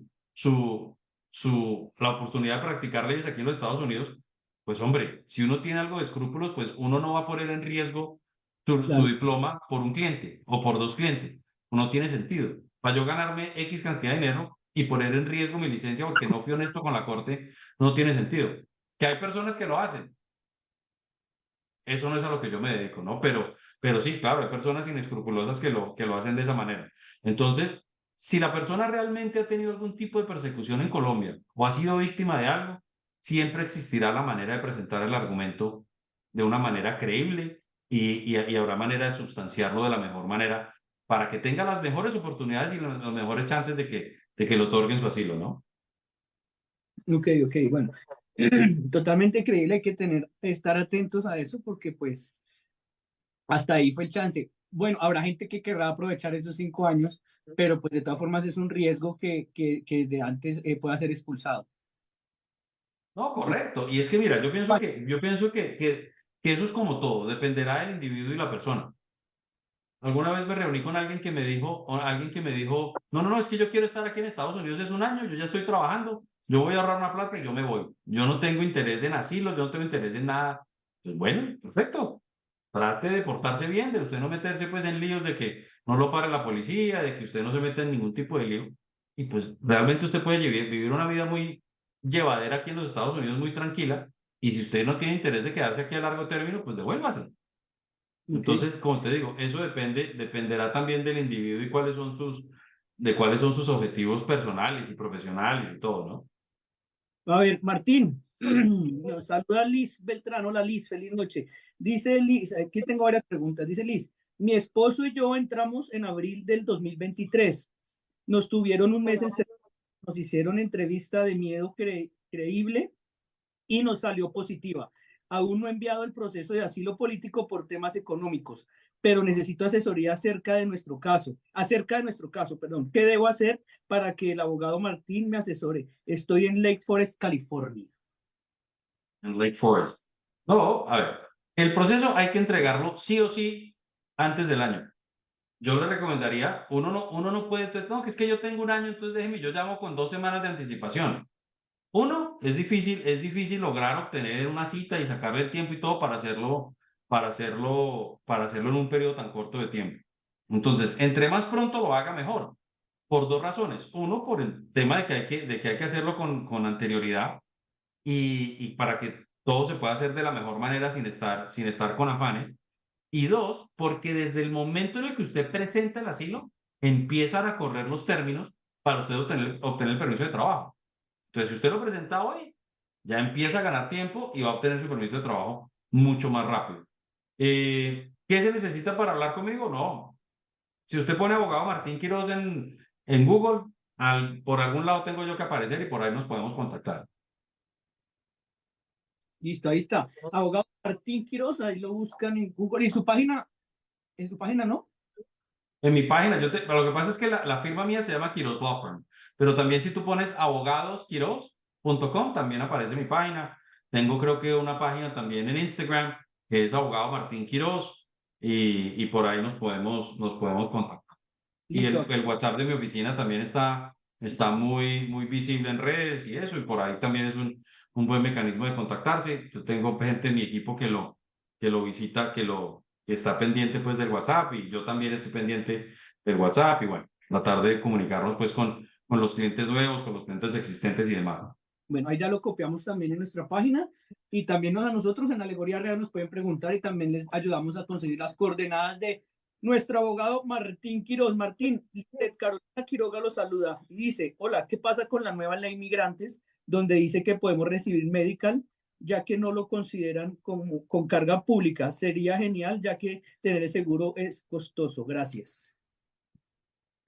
S3: la oportunidad de practicar leyes aquí en los Estados Unidos, pues hombre, si uno tiene algo de escrúpulos, pues uno no va a poner en riesgo su
S2: Claro.
S3: diploma por un cliente o por dos clientes. No tiene sentido. Para yo ganarme X cantidad de dinero y poner en riesgo mi licencia porque no fui honesto con la corte, no tiene sentido. Que hay personas que lo hacen, eso no es a lo que yo me dedico, ¿no? Pero sí, claro, hay personas inescrupulosas que lo hacen de esa manera. Entonces, si la persona realmente ha tenido algún tipo de persecución en Colombia o ha sido víctima de algo, siempre existirá la manera de presentar el argumento de una manera creíble y habrá manera de sustanciarlo de la mejor manera para que tenga las mejores oportunidades y las mejores chances de que le otorguen su asilo, ¿no?
S2: Ok, ok, bueno. Totalmente creíble, hay que estar atentos a eso porque pues hasta ahí fue el chance. Bueno, habrá gente que querrá aprovechar esos 5 años, pero pues de todas formas es un riesgo que desde antes pueda ser expulsado.
S3: No, correcto. Y es que mira, yo pienso que eso es como todo, dependerá del individuo y la persona. Alguna vez me reuní con alguien que me dijo, no, no, no, es que yo quiero estar aquí en Estados Unidos, es un año, yo ya estoy trabajando, yo voy a ahorrar una plata y yo me voy. Yo no tengo interés en asilo, yo no tengo interés en nada. Pues bueno, perfecto. Trate de portarse bien, de usted no meterse pues en líos de que no lo pare la policía, de que usted no se meta en ningún tipo de lío. Y pues realmente usted puede vivir una vida muy llevadera aquí en los Estados Unidos, muy tranquila. Y si usted no tiene interés de quedarse aquí a largo término, pues devuélvase.
S2: Ok.
S3: Entonces, como te digo, eso dependerá también del individuo y cuáles son sus objetivos personales y profesionales y todo, ¿no?
S2: A ver, Martín, nos saluda Liz Beltrán. Hola Liz, feliz noche. Dice Liz, aquí tengo varias preguntas. Dice Liz, mi esposo y yo entramos en abril del 2023. Nos tuvieron un mes nos hicieron entrevista de miedo creíble y nos salió positiva. Aún no he enviado el proceso de asilo político por temas económicos, pero necesito asesoría acerca de nuestro caso, perdón. ¿Qué debo hacer para que el abogado Martín me asesore? Estoy en Lake Forest, California.
S3: En Lake Forest. No, a ver, el proceso hay que entregarlo sí o sí antes del año. Yo le recomendaría, uno no puede, entonces, no, que es que yo tengo un año, entonces déjeme, yo llamo con 2 semanas de anticipación. Uno, es difícil lograr obtener una cita y sacarle el tiempo y todo para hacerlo en un periodo tan corto de tiempo. Entonces, entre más pronto lo haga, mejor. Por dos razones. Uno, por el tema de que hay que hacerlo con anterioridad y para que todo se pueda hacer de la mejor manera sin estar con afanes. Y dos, porque desde el momento en el que usted presenta el asilo, empiezan a correr los términos para usted obtener el permiso de trabajo. Entonces, si usted lo presenta hoy, ya empieza a ganar tiempo y va a obtener su permiso de trabajo mucho más rápido. ¿Qué se necesita para hablar conmigo? No. Si usted pone abogado Martín Quiroz en Google, por algún lado tengo yo que aparecer y por ahí nos podemos contactar.
S2: Listo, ahí está. Abogado Martín Quiroz, ahí lo buscan en Google. ¿Y en su página no?
S3: En mi página, lo que pasa es que la firma mía se llama Quiroz Law Firm, pero también si tú pones abogadosquiroz.com, también aparece mi página. Tengo creo que una página también en Instagram, que es abogado Martín Quiroz, y por ahí nos podemos contactar. Y
S2: Listo.
S3: el WhatsApp de mi oficina también está muy visible en redes y eso, y por ahí también es un buen mecanismo de contactarse. Yo tengo gente en mi equipo que lo visita, que está pendiente pues del WhatsApp, y yo también estoy pendiente del WhatsApp, y bueno, tratar de comunicarnos pues con los clientes nuevos, con los clientes existentes y demás.
S2: Bueno, ahí ya lo copiamos también en nuestra página y también a nosotros en Alegoría Real nos pueden preguntar y también les ayudamos a conseguir las coordenadas de nuestro abogado Martín Quiroz. Martín, Carolina Quiroga lo saluda y dice, hola, ¿qué pasa con la nueva ley migrantes donde dice que podemos recibir medical ya que no lo consideran como con carga pública? Sería genial ya que tener el seguro es costoso. Gracias.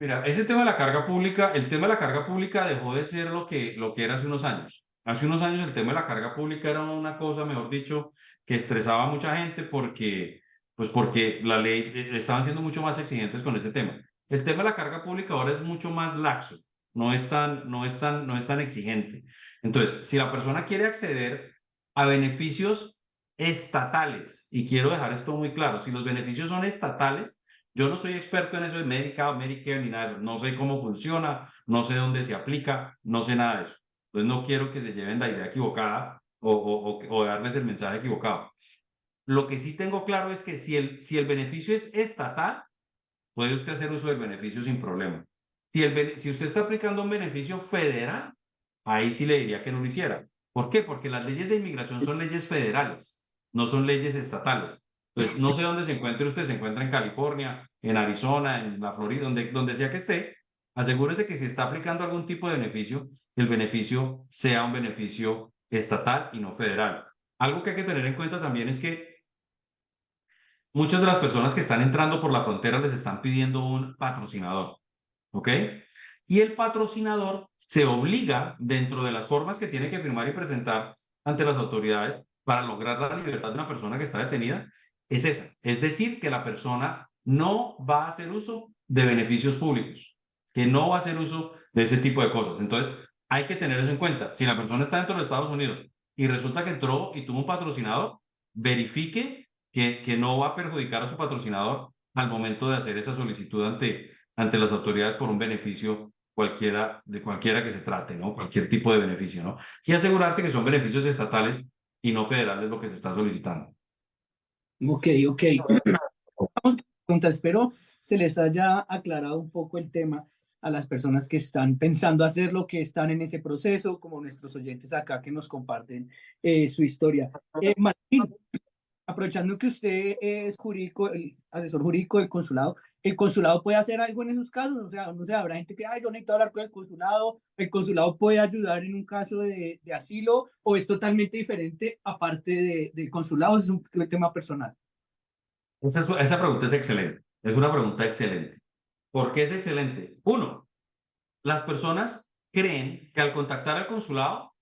S3: Mira, ese tema de la carga pública, el tema de la carga pública dejó de ser lo que era hace unos años. Hace unos años el tema de la carga pública era una cosa, mejor dicho, que estresaba a mucha gente porque la ley, estaban siendo mucho más exigentes con ese tema. El tema de la carga pública ahora es mucho más laxo, no es tan exigente. Entonces, si la persona quiere acceder a beneficios estatales, y quiero dejar esto muy claro, si los beneficios son estatales, yo no soy experto en eso de Medicaid, Medicare ni nada de eso. No sé cómo funciona, no sé dónde se aplica, no sé nada de eso. Entonces no quiero que se lleven la idea equivocada o darles el mensaje equivocado. Lo que sí tengo claro es que si el beneficio es estatal, puede usted hacer uso del beneficio sin problema. Si usted está aplicando un beneficio federal, ahí sí le diría que no lo hiciera. ¿Por qué? Porque las leyes de inmigración son leyes federales, no son leyes estatales. Entonces, no sé dónde se encuentre usted, se encuentra en California, en Arizona, en la Florida, donde sea que esté, asegúrese que si está aplicando algún tipo de beneficio, el beneficio sea un beneficio estatal y no federal. Algo que hay que tener en cuenta también es que muchas de las personas que están entrando por la frontera les están pidiendo un patrocinador, ¿ok? Y el patrocinador se obliga, dentro de las formas que tiene que firmar y presentar ante las autoridades para lograr la libertad de una persona que está detenida, es esa. Es decir, que la persona no va a hacer uso de beneficios públicos, que no va a hacer uso de ese tipo de cosas. Entonces, hay que tener eso en cuenta. Si la persona está dentro de Estados Unidos y resulta que entró y tuvo un patrocinador, verifique que no va a perjudicar a su patrocinador al momento de hacer esa solicitud ante las autoridades por un beneficio de cualquiera que se trate, ¿no? Cualquier tipo de beneficio, ¿no? Y asegurarse que son beneficios estatales y no federales lo que se está solicitando.
S2: Ok, ok. Pregunta, espero se les haya aclarado un poco el tema a las personas que están pensando hacerlo, que están en ese proceso, como nuestros oyentes acá que nos comparten su historia. Martín, aprovechando que usted es jurídico, el asesor jurídico del consulado, ¿el consulado puede hacer algo en esos casos? O sea, no sé, habrá gente que, ay, yo necesito hablar con el consulado puede ayudar en un caso de asilo, o es totalmente diferente aparte del consulado, es un tema personal.
S3: Esa pregunta es excelente. Es una pregunta excelente. ¿Por qué es excelente? Uno, las personas creen que al contactar al consulado,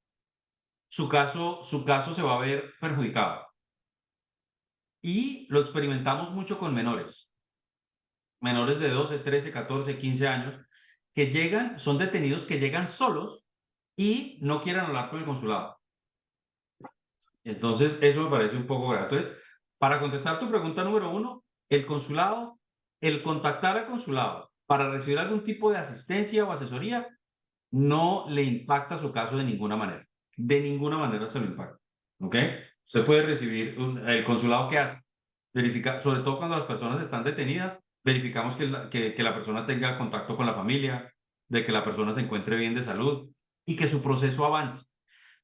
S3: su caso se va a ver perjudicado. Y lo experimentamos mucho con menores de 12, 13, 14, 15 años, que son detenidos que llegan solos y no quieren hablar con el consulado. Entonces, eso me parece un poco grave. Entonces, para contestar tu pregunta número uno, el contactar al consulado para recibir algún tipo de asistencia o asesoría, no le impacta su caso de ninguna manera. De ninguna manera se lo impacta. ¿Ok? Usted puede recibir el consulado que hace. Verificar, sobre todo cuando las personas están detenidas, verificamos que la persona tenga contacto con la familia, de que la persona se encuentre bien de salud y que su proceso avance.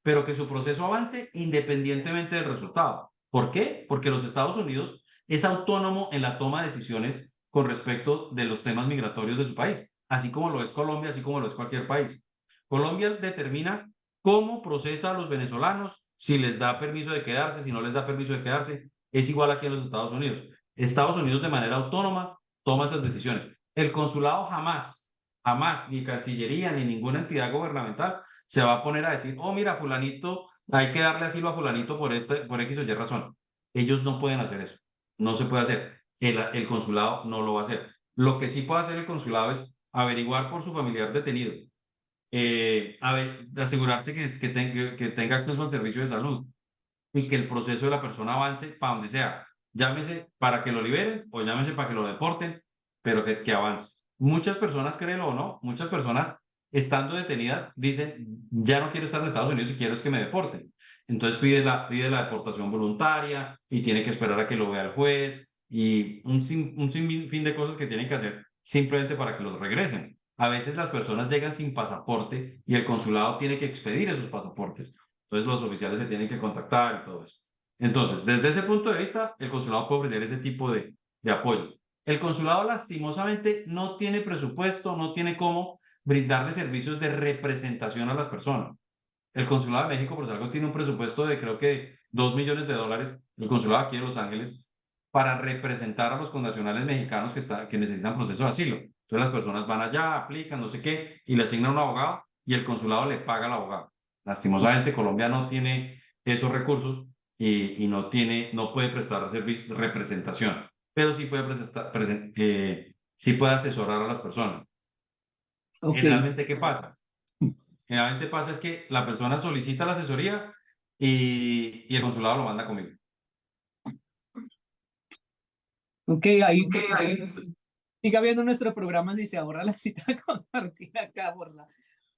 S3: Pero que su proceso avance independientemente del resultado. ¿Por qué? Porque los Estados Unidos es autónomo en la toma de decisiones con respecto de los temas migratorios de su país, así como lo es Colombia, así como lo es cualquier país. Colombia determina cómo procesa a los venezolanos, si les da permiso de quedarse, si no les da permiso de quedarse, es igual aquí en los Estados Unidos. Estados Unidos de manera autónoma toma esas decisiones. El consulado jamás, ni Cancillería, ni ninguna entidad gubernamental se va a poner a decir, oh, mira, fulanito hay que darle asilo a fulanito por X o Y razón. Ellos no pueden hacer eso. No se puede hacer. El consulado no lo va a hacer. Lo que sí puede hacer el consulado es averiguar por su familiar detenido, asegurarse que tenga acceso al servicio de salud y que el proceso de la persona avance para donde sea. Llámese para que lo liberen o llámese para que lo deporten, pero que avance. Muchas personas, créelo o no, muchas personas estando detenidas dicen, ya no quiero estar en Estados Unidos y quiero es que me deporten. Entonces pide la deportación voluntaria y tiene que esperar a que lo vea el juez y un sinfín de cosas que tienen que hacer simplemente para que los regresen. A veces las personas llegan sin pasaporte y el consulado tiene que expedir esos pasaportes. Entonces los oficiales se tienen que contactar y todo eso. Entonces, desde ese punto de vista, el consulado puede ofrecer ese tipo de apoyo. El consulado lastimosamente no tiene presupuesto, no tiene cómo brindarle servicios de representación a las personas. El consulado de México, por algo, tiene un presupuesto de creo que $2 millones, el consulado aquí de Los Ángeles, para representar a los connacionales mexicanos que necesitan proceso de asilo. Entonces las personas van allá, aplican, no sé qué, y le asignan un abogado y el consulado le paga al abogado. Lastimosamente, Colombia no tiene esos recursos no puede prestar representación, pero sí puede, sí puede asesorar a las personas.
S2: Ok,
S3: Generalmente, ¿qué pasa? Generalmente pasa es que la persona solicita la asesoría y el consulado lo manda conmigo.
S2: ok, ahí siga viendo nuestro programa si se ahorra la cita con Martín acá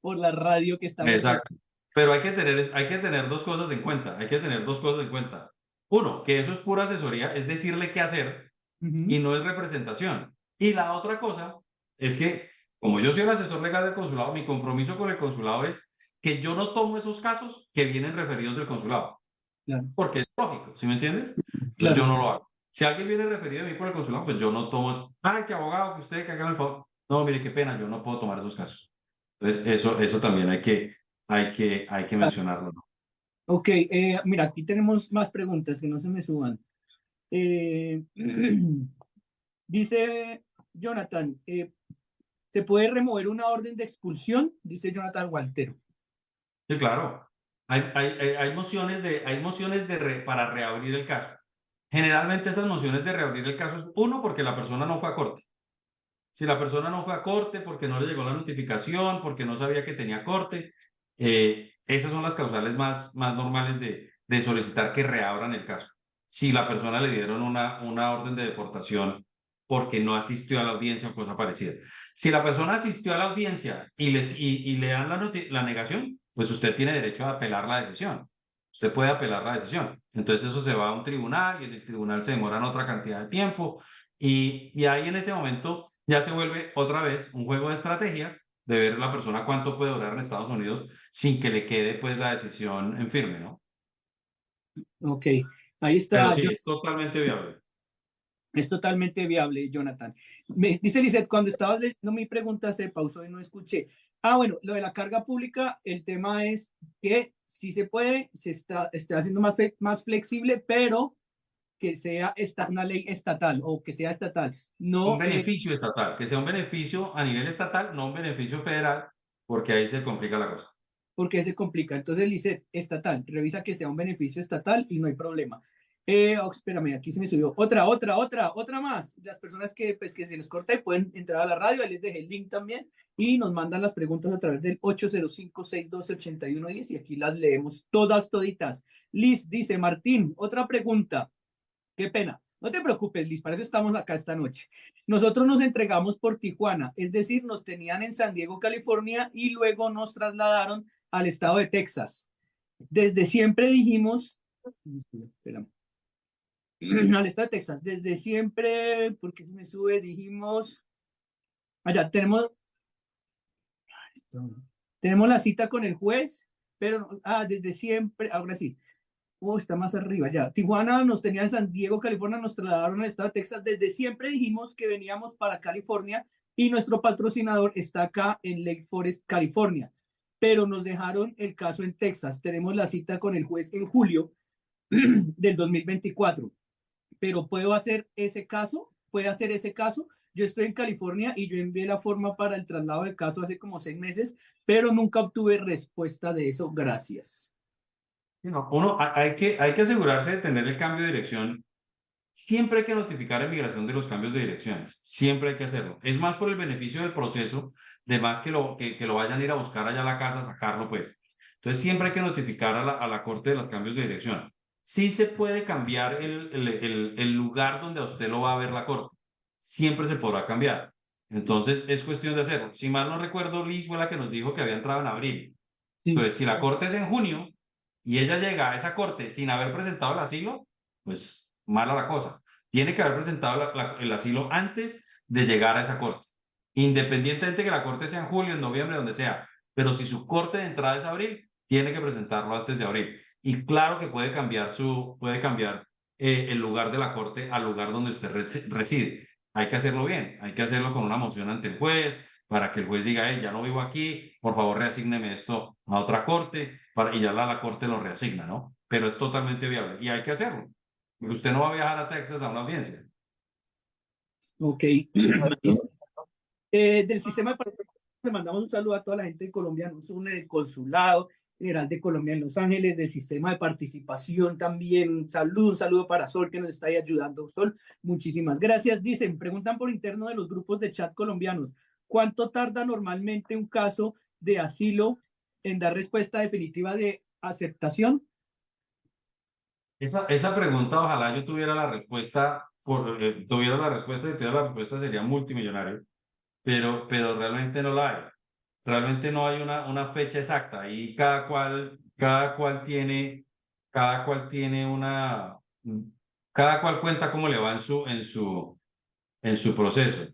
S2: por la radio que estamos haciendo.
S3: Exacto. Pero hay que tener dos cosas en cuenta. Hay que tener dos cosas en cuenta. Uno, que eso es pura asesoría, es decirle qué hacer
S2: Ujú,
S3: y no es representación. Y la otra cosa es que, como yo soy el asesor legal del consulado, mi compromiso con el consulado es que yo no tomo esos casos que vienen referidos del consulado,
S2: claro,
S3: porque es lógico, ¿sí me entiendes? Entonces yo
S2: claro.
S3: no lo hago. Si alguien viene referido de mí por el consulado, pues yo no tomo, ay, qué abogado, que usted, que haga el favor. No, mire, qué pena, yo no puedo tomar esos casos. Entonces, eso también hay que mencionarlo, ¿no?
S2: Ok, mira, aquí tenemos más preguntas que no se me suban. Eh, dice Jonathan, ¿se puede remover una orden de expulsión? Dice Jonathan Waltero.
S3: Sí, claro. Hay mociones para reabrir el caso. Generalmente esas mociones de reabrir el caso es uno porque la persona no fue a corte. Si la persona no fue a corte porque no le llegó la notificación, porque no sabía que tenía corte, esas son las causales más normales de solicitar que reabran el caso. Si la persona le dieron una orden de deportación porque no asistió a la audiencia o cosa parecida. Si la persona asistió a la audiencia y le dan la negación, pues usted tiene derecho a apelar la decisión. Usted puede apelar la decisión. Entonces eso se va a un tribunal y en el tribunal se demoran otra cantidad de tiempo y ahí en ese momento ya se vuelve otra vez un juego de estrategia de ver la persona cuánto puede durar en Estados Unidos sin que le quede pues la decisión en firme, ¿no?
S2: Ok, ahí
S3: Pero
S2: está.
S3: sí, es totalmente viable.
S2: Es totalmente viable, Jonathan. Me dice Lizeth, cuando estabas leyendo mi pregunta se pausó y no escuché. Ah, bueno, lo de la carga pública, el tema es que sí se puede, está haciendo más flexible, pero que sea una ley estatal o que sea estatal.
S3: Un
S2: No,
S3: beneficio estatal, que sea un beneficio a nivel estatal, no un beneficio federal, porque ahí se complica la cosa.
S2: porque se complica. Entonces, Lizeth, estatal, revisa que sea un beneficio estatal y no hay problema. Espérame, aquí se me subió. Otra más. Las personas pues, que se les corta y pueden entrar a la radio, ahí les dejé el link también y nos mandan las preguntas a través del 805-612-8110 y aquí las leemos todas, toditas. Liz dice, Martín, otra pregunta. Qué pena. No te preocupes, Liz, para eso estamos acá esta noche. Nosotros nos entregamos por Tijuana, es decir, nos tenían en San Diego, California, y luego nos trasladaron al estado de Texas. Desde siempre dijimos, espérame, al estado de Texas, desde siempre, porque se me sube, dijimos, allá tenemos la cita con el juez, pero, desde siempre, ahora sí, está más arriba ya. Tijuana nos tenía en San Diego, California, nos trasladaron al estado de Texas. Desde siempre dijimos que veníamos para California y nuestro patrocinador está acá en Lake Forest, California. Pero nos dejaron el caso en Texas. Tenemos la cita con el juez en julio del 2024. Pero puedo hacer ese caso, puede hacer ese caso. Yo estoy en California y yo envié la forma para el traslado del caso hace como 6 meses, pero nunca obtuve respuesta de eso. Gracias.
S3: Hay que asegurarse de tener el cambio de dirección. Siempre hay que notificar a migración de los cambios de direcciones. Siempre hay que hacerlo. Es más por el beneficio del proceso, de más que lo vayan a ir a buscar allá a la casa, a sacarlo, pues. Entonces, siempre hay que notificar a la corte de los cambios de dirección. Sí se puede cambiar el lugar donde a usted lo va a ver la corte. Siempre se podrá cambiar. Entonces, es cuestión de hacerlo. Si mal no recuerdo, Liz fue la que nos dijo que había entrado en abril.
S2: Sí.
S3: Entonces, si la corte es en junio y ella llega a esa corte sin haber presentado el asilo, pues mala la cosa. Tiene que haber presentado el asilo antes de llegar a esa corte. Independientemente de que la corte sea en julio, en noviembre, donde sea. Pero si su corte de entrada es abril, tiene que presentarlo antes de abril. Y claro que puede cambiar el lugar de la corte al lugar donde usted reside. Hay que hacerlo bien, hay que hacerlo con una moción ante el juez, para que el juez diga, ya no vivo aquí, por favor reasígneme esto a otra corte, y ya la corte lo reasigna, ¿no? Pero es totalmente viable y hay que hacerlo. Porque usted no va a viajar a Texas a una audiencia.
S2: Ok. Listo. Del sistema de participación, le mandamos un saludo a toda la gente de Colombia, nos une del Consulado General de Colombia en Los Ángeles, del sistema de participación también. Un saludo para Sol, que nos está ahí ayudando. Sol, muchísimas gracias. Dicen, preguntan por interno de los grupos de chat colombianos, ¿cuánto tarda normalmente un caso de asilo en dar respuesta definitiva de aceptación?
S3: Esa pregunta, ojalá yo tuviera la respuesta, tuviera la respuesta y tuviera la respuesta sería multimillonario, pero realmente no la hay. Realmente no hay una fecha exacta y cada cual tiene cada cual cuenta cómo le va en su proceso.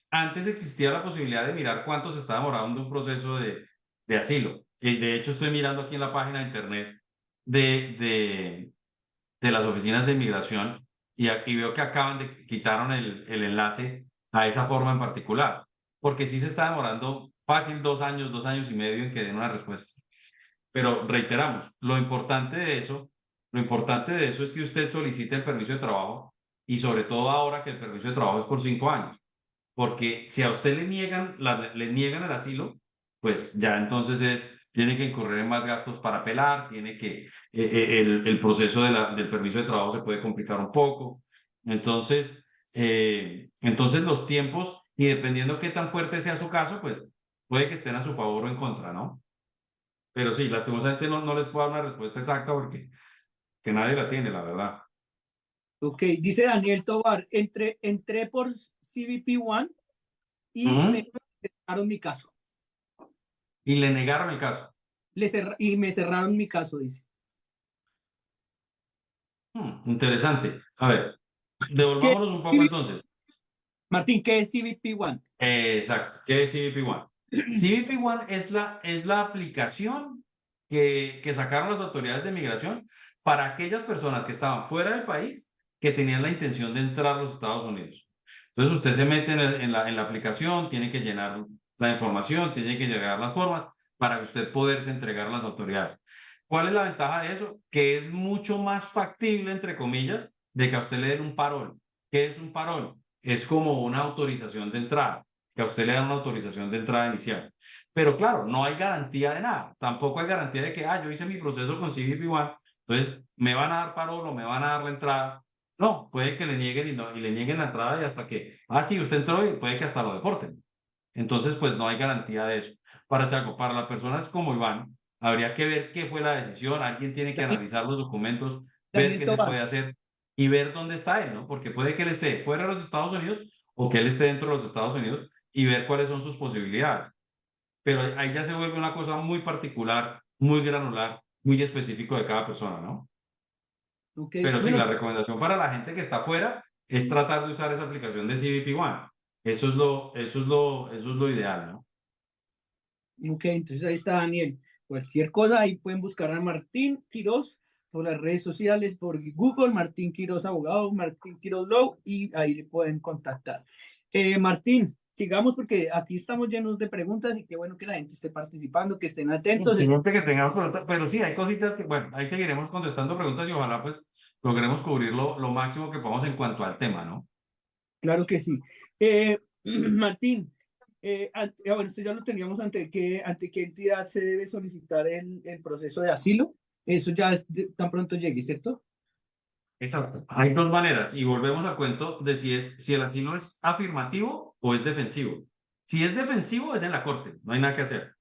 S3: Antes existía la posibilidad de mirar cuánto se está demorando un proceso de asilo. Y de hecho estoy mirando aquí en la página de internet de, de, de las oficinas de inmigración y veo que quitaron el enlace a esa forma en particular, porque sí se está demorando fácil 2 años, 2 años y medio en que den una respuesta. Pero reiteramos, lo importante de eso es que usted solicite el permiso de trabajo y sobre todo ahora que el permiso de trabajo es por 5 años, porque si a usted le niegan el asilo, pues ya entonces tiene que incurrir en más gastos para apelar, el proceso del permiso de trabajo se puede complicar un poco. Entonces los tiempos, y dependiendo qué tan fuerte sea su caso, pues puede que estén a su favor o en contra, ¿no? Pero sí, lastimosamente no les puedo dar una respuesta exacta porque que nadie la tiene, la verdad.
S2: Ok, dice Daniel Tobar, entré por CBP One y me cerraron mi caso.
S3: Y le negaron el caso.
S2: Y me cerraron mi caso, dice.
S3: Interesante. A ver,
S2: ¿Qué,
S3: devolvámonos un poco entonces.
S2: Martín, ¿qué es CBP One?
S3: Exacto. ¿Qué es CBP One? CBP One es la aplicación que sacaron las autoridades de migración para aquellas personas que estaban fuera del país que tenían la intención de entrar a los Estados Unidos. Entonces usted se mete en la aplicación, tiene que llenar la información, tiene que llegar las formas para que usted poderse entregar a las autoridades. ¿Cuál es la ventaja de eso? Que es mucho más factible, entre comillas, de que a usted le den un parol. ¿Qué es un parol? Es como una autorización de entrada, que a usted le dan una autorización de entrada inicial. Pero claro, no hay garantía de nada. Tampoco hay garantía de que, yo hice mi proceso con CBP One, entonces me van a dar parol o me van a dar la entrada. No, puede que le nieguen y le nieguen la entrada y hasta que, sí, usted entró y puede que hasta lo deporten. Entonces, pues no hay garantía de eso. Para las personas como Iván, habría que ver qué fue la decisión, alguien tiene que
S2: Daniel,
S3: analizar los documentos, ver
S2: Daniel
S3: qué se
S2: Tobar.
S3: puede hacer y ver dónde está él, ¿no? Porque puede que él esté fuera de los Estados Unidos o que él esté dentro de los Estados Unidos y ver cuáles son sus posibilidades. Pero ahí ya se vuelve una cosa muy particular, muy granular, muy específico de cada persona, ¿no?
S2: Ok,
S3: Pero sí,
S2: bueno,
S3: la recomendación para la gente que está afuera es tratar de usar esa aplicación de CBP One. Eso es lo ideal, ¿no?
S2: ok, entonces ahí está Daniel. Cualquier cosa, ahí pueden buscar a Martín Quiroz por las redes sociales, por Google, Martín Quiroz Abogado, Martín Quiroz Law, y ahí le pueden contactar. Martín, sigamos porque aquí estamos llenos de preguntas y qué bueno que la gente esté participando, que estén atentos.
S3: Siempre que tengamos preguntas, pero sí, hay cositas que, bueno, ahí seguiremos contestando preguntas y ojalá pues logremos cubrir lo máximo que podamos en cuanto al tema, ¿no?
S2: Claro que sí. Martín, bueno, esto ya lo teníamos ante qué entidad se debe solicitar el proceso de asilo. Eso ya es tan pronto llegue, ¿cierto?
S3: Exacto. Hay dos maneras y volvemos al cuento de si el asilo es afirmativo o es defensivo. Si es defensivo es en la corte, no hay nada que hacer.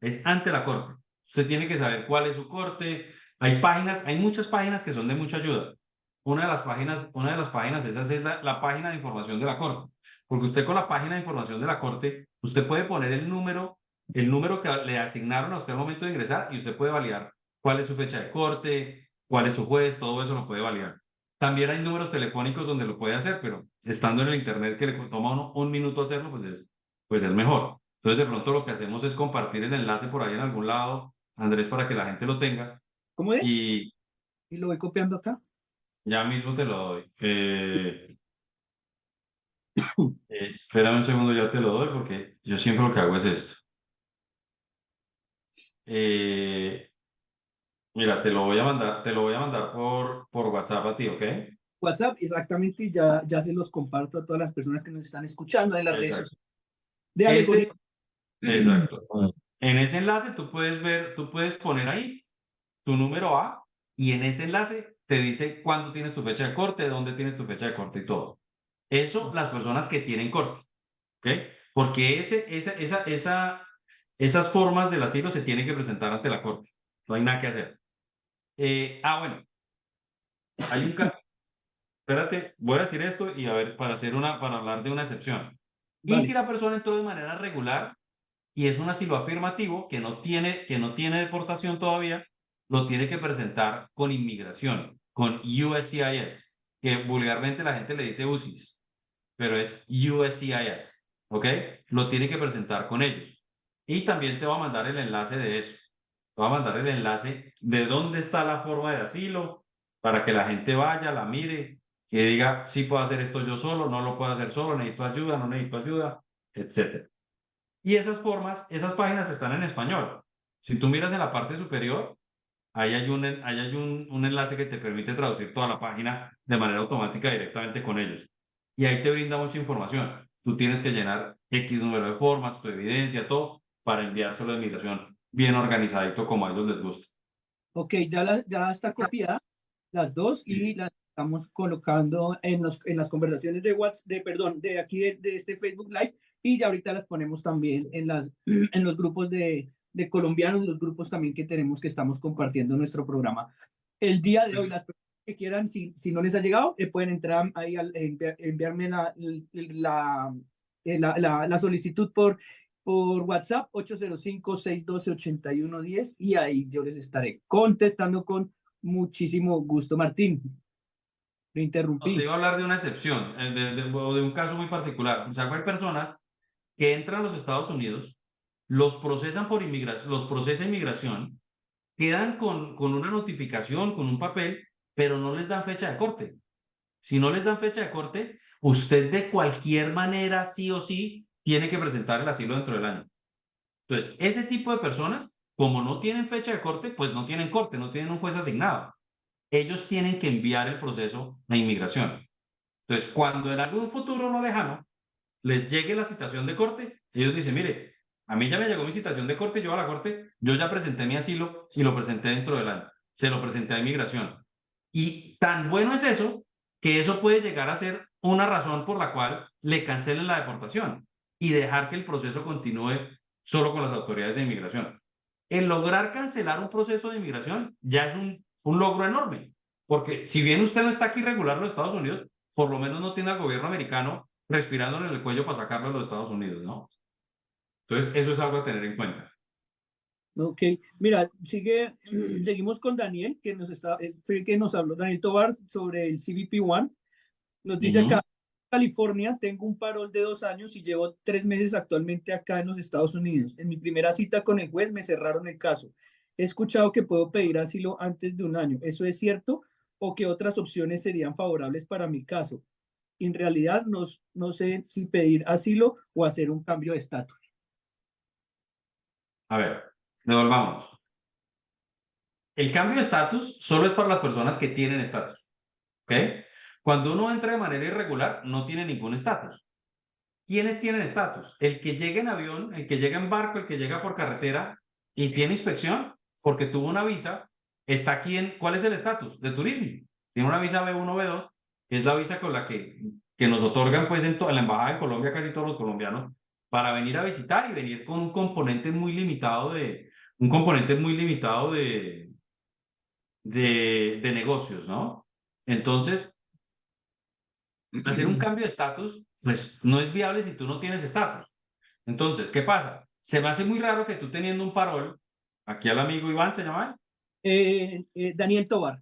S3: Es ante la corte. Usted tiene que saber cuál es su corte. Hay muchas páginas que son de mucha ayuda. Una de las páginas esas es la página de información de la corte. Porque usted con la página de información de la corte, usted puede poner el número que le asignaron a usted al momento de ingresar y usted puede validar cuál es su fecha de corte, cuál es su juez, todo eso lo puede validar. También hay números telefónicos donde lo puede hacer, pero estando en el internet que le toma a uno un minuto hacerlo, pues es mejor. Entonces, de pronto lo que hacemos es compartir el enlace por ahí en algún lado, Andrés, para que la gente lo tenga
S2: ¿Cómo es?
S3: y
S2: Y lo voy copiando acá.
S3: ya mismo te lo doy. Espérame un segundo, ya te lo doy porque yo siempre lo que hago es esto. Eh, Mira, te lo voy a mandar por WhatsApp a ti, ¿ok?
S2: WhatsApp, exactamente, ya se los comparto a todas las personas que nos están escuchando en las redes
S3: Exacto.
S2: sociales de
S3: Ese,
S2: Alegoría.
S3: exacto. En ese enlace tú puedes poner ahí tu número A y en ese enlace te dice cuándo tienes tu fecha de corte, dónde tienes tu fecha de corte y todo. Eso las personas que tienen corte, ¿ok? Porque esas formas del asilo se tienen que presentar ante la corte. No hay nada que hacer. Bueno, hay un espérate, voy a decir esto y a ver, para hablar de una excepción. Y si
S2: Vale.
S3: la persona entró de manera regular y es un asilo afirmativo que no tiene deportación todavía, lo tiene que presentar con inmigración, con USCIS, que vulgarmente la gente le dice UCIS, pero es USCIS, ¿ok? Lo tiene que presentar con ellos. Y también te va a mandar el enlace de eso. Te va a mandar el enlace de dónde está la forma de asilo para que la gente vaya, la mire, que diga, sí puedo hacer esto yo solo, no lo puedo hacer solo, necesito ayuda, no necesito ayuda, etcétera. Y esas páginas están en español. Si tú miras en la parte superior, ahí hay un enlace que te permite traducir toda la página de manera automática directamente con ellos. Y ahí te brinda mucha información. Tú tienes que llenar X número de formas, tu evidencia, todo, para enviárselo de migración bien organizadito como a ellos les gusta.
S2: Ok, ya está copiada las dos y las estamos colocando en las conversaciones de WhatsApp, perdón, de aquí de este Facebook Live y ya ahorita las ponemos también en los grupos de colombianos, los grupos también que tenemos que estamos compartiendo nuestro programa. El día de hoy, las personas que quieran, si no les ha llegado, pueden entrar ahí, enviarme la solicitud por WhatsApp 805-612-8110 y ahí yo les estaré contestando con muchísimo gusto. Martín, lo
S3: No, te
S2: interrumpí.
S3: iba a hablar de una excepción, o de un caso muy particular. O sea, hay personas que entran a los Estados Unidos, los procesan por inmigración, los procesa inmigración, quedan con una notificación, con un papel, pero no les dan fecha de corte. Si no les dan fecha de corte, usted de cualquier manera, sí o sí, tiene que presentar el asilo dentro del año. Entonces, ese tipo de personas, como no tienen fecha de corte, pues no tienen corte, no tienen un juez asignado. Ellos tienen que enviar el proceso a inmigración. Entonces, cuando en algún futuro no lejano les llegue la citación de corte, ellos dicen, mire, a mí ya me llegó mi citación de corte, yo a la corte, yo ya presenté mi asilo y lo presenté dentro del año. Se lo presenté a inmigración. Y tan bueno es eso, que eso puede llegar a ser una razón por la cual le cancelen la deportación y dejar que el proceso continúe solo con las autoridades de inmigración. El lograr cancelar un proceso de inmigración ya es un logro enorme, porque si bien usted no está aquí regular en los Estados Unidos, por lo menos no tiene al gobierno americano respirándole en el cuello para sacarlo de los Estados Unidos, ¿no? Entonces, eso es algo a tener en cuenta.
S2: Ok, mira, seguimos con Daniel, fue el que nos habló, Daniel Tobar, sobre el CBP One. Nos dice acá, California, tengo un parol de 2 años y llevo 3 meses actualmente acá en los Estados Unidos. En mi primera cita con el juez me cerraron el caso. He escuchado que puedo pedir asilo antes de un año. ¿Eso es cierto? ¿O qué otras opciones serían favorables para mi caso? En realidad no sé si pedir asilo o hacer un cambio de estatus.
S3: A ver, devolvamos. El cambio de estatus solo es para las personas que tienen estatus, ¿ok? Cuando uno entra de manera irregular, no tiene ningún estatus. ¿Quiénes tienen estatus? El que llega en avión, el que llega en barco, el que llega por carretera y tiene inspección porque tuvo una visa está aquí ¿cuál es el estatus? De turismo. Tiene una visa B1, B2, que es la visa con la que nos otorgan pues en la embajada de Colombia casi todos los colombianos para venir a visitar y venir con un componente muy limitado de negocios, ¿no? Entonces, hacer un cambio de estatus, pues no es viable si tú no tienes estatus. Entonces, ¿qué pasa? Se me hace muy raro que tú teniendo un parol, aquí al amigo Iván se llama,
S2: Daniel Tobar.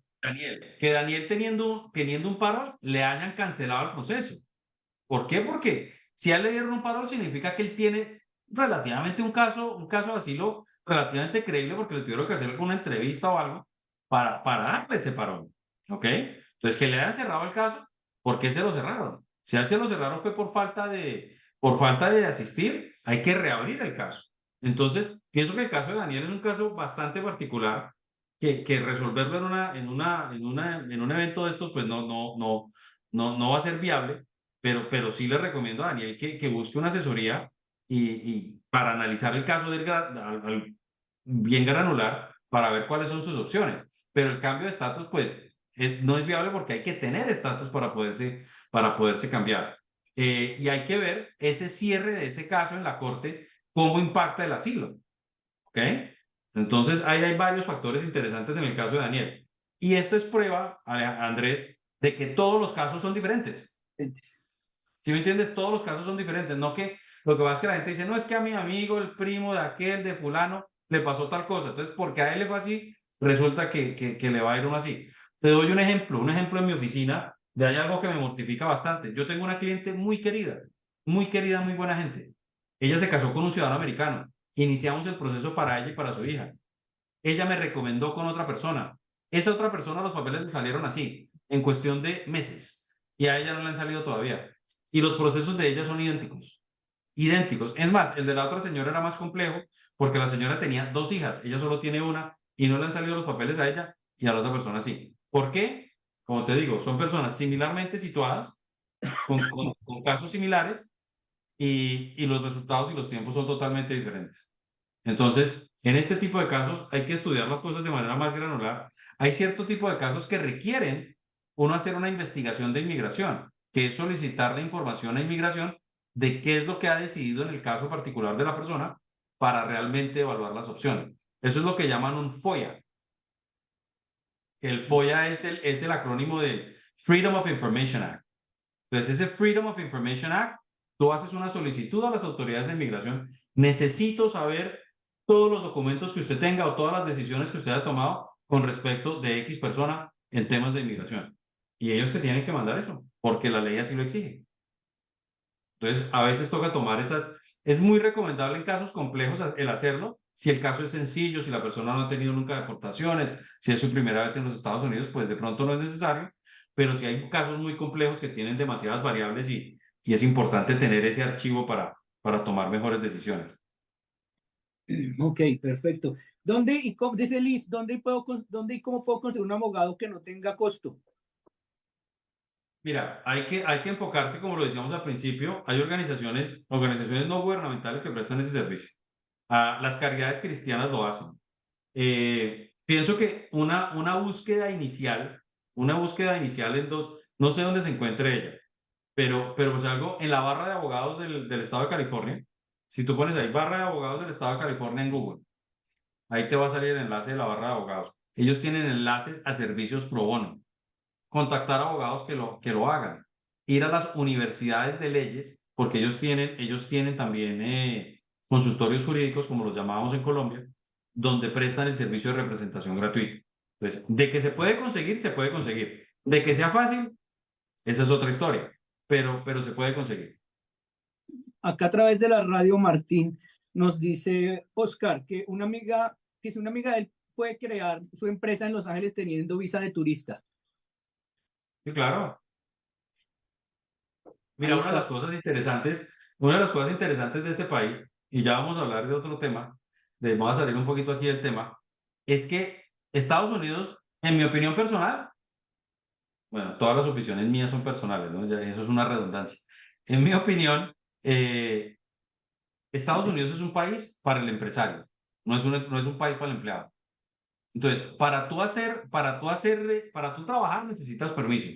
S3: que Daniel teniendo un parol le hayan cancelado el proceso. ¿Por qué? Porque si a él le dieron un parol significa que él tiene relativamente un caso de asilo relativamente creíble porque le tuvieron que hacer alguna entrevista o algo para darle ese parol. ¿Ok? Entonces, que le hayan cerrado el caso, ¿por qué se lo cerraron? Si a él se lo cerraron fue por falta de asistir, hay que reabrir el caso. Entonces, pienso que el caso de Daniel es un caso bastante particular que resolverlo en un evento de estos, pues no va a ser viable, pero sí le recomiendo a Daniel que busque una asesoría y para analizar el caso bien granular para ver cuáles son sus opciones. Pero el cambio de estatus, pues, no es viable porque hay que tener estatus para poderse cambiar. Y hay que ver ese cierre de ese caso en la corte, cómo impacta el asilo. ¿Ok? Entonces, ahí hay varios factores interesantes en el caso de Daniel. Y esto es prueba, Andrés, de que todos los casos son diferentes. ¿Sí me entiendes? Todos los casos son diferentes. No que lo que pasa es que la gente dice, no, es que a mi amigo, el primo de aquel, de fulano, le pasó tal cosa. Entonces, porque a él le fue así, resulta que le va a ir uno así. Te doy un ejemplo en mi oficina de hay algo que me mortifica bastante. Yo tengo una cliente muy querida, muy buena gente. Ella se casó con un ciudadano americano. Iniciamos el proceso para ella y para su hija. Ella me recomendó con otra persona. Esa otra persona, los papeles le salieron así, en cuestión de meses. Y a ella no le han salido todavía. Y los procesos de ella son idénticos. Idénticos. Es más, el de la otra señora era más complejo porque la señora tenía dos hijas. Ella solo tiene una y no le han salido los papeles a ella y a la otra persona sí. ¿Por qué? Como te digo, son personas similarmente situadas, con casos similares y los resultados y los tiempos son totalmente diferentes. Entonces, en este tipo de casos hay que estudiar las cosas de manera más granular. Hay cierto tipo de casos que requieren uno hacer una investigación de inmigración, que es solicitar la información a inmigración de qué es lo que ha decidido en el caso particular de la persona para realmente evaluar las opciones. Eso es lo que llaman un FOIA. El FOIA es el acrónimo del Freedom of Information Act. Entonces, ese Freedom of Information Act, tú haces una solicitud a las autoridades de inmigración. Necesito saber todos los documentos que usted tenga o todas las decisiones que usted haya tomado con respecto de X persona en temas de inmigración. Y ellos te tienen que mandar eso, porque la ley así lo exige. Entonces, a veces toca tomar esas. Es muy recomendable en casos complejos el hacerlo. Si el caso es sencillo, si la persona no ha tenido nunca deportaciones, si es su primera vez en los Estados Unidos, pues de pronto no es necesario. Pero si hay casos muy complejos que tienen demasiadas variables y es importante tener ese archivo para tomar mejores decisiones.
S2: Ok, perfecto. ¿Dónde y cómo, dice Liz, dónde y cómo puedo conseguir un abogado que no tenga costo?
S3: Mira, hay que enfocarse, como lo decíamos al principio, hay organizaciones no gubernamentales que prestan ese servicio. Las caridades cristianas lo hacen. Pienso que una búsqueda inicial en no sé dónde se encuentre ella, pero pues algo en la barra de abogados del estado de California, si tú pones ahí barra de abogados del estado de California en Google, ahí te va a salir el enlace de la barra de abogados. Ellos tienen enlaces a servicios pro bono, contactar abogados que lo hagan, ir a las universidades de leyes, porque ellos tienen también consultorios jurídicos, como los llamábamos en Colombia, donde prestan el servicio de representación gratuito. Entonces, de que se puede conseguir, se puede conseguir. De que sea fácil, esa es otra historia, pero se puede conseguir.
S2: Acá a través de la radio Martín nos dice Oscar que si una amiga de él puede crear su empresa en Los Ángeles teniendo visa de turista.
S3: Sí, claro. Mira,
S2: Ahí
S3: una de las
S2: está.
S3: cosas interesantes de este país, y ya vamos a hablar de otro tema, vamos a salir un poquito aquí del tema, es que Estados Unidos, en mi opinión personal, bueno, todas las opiniones mías son personales, ¿no? Ya, eso es una redundancia. En mi opinión, Estados Unidos es un país para el empresario, no es un país para el empleado. Entonces, para tú trabajar necesitas permiso,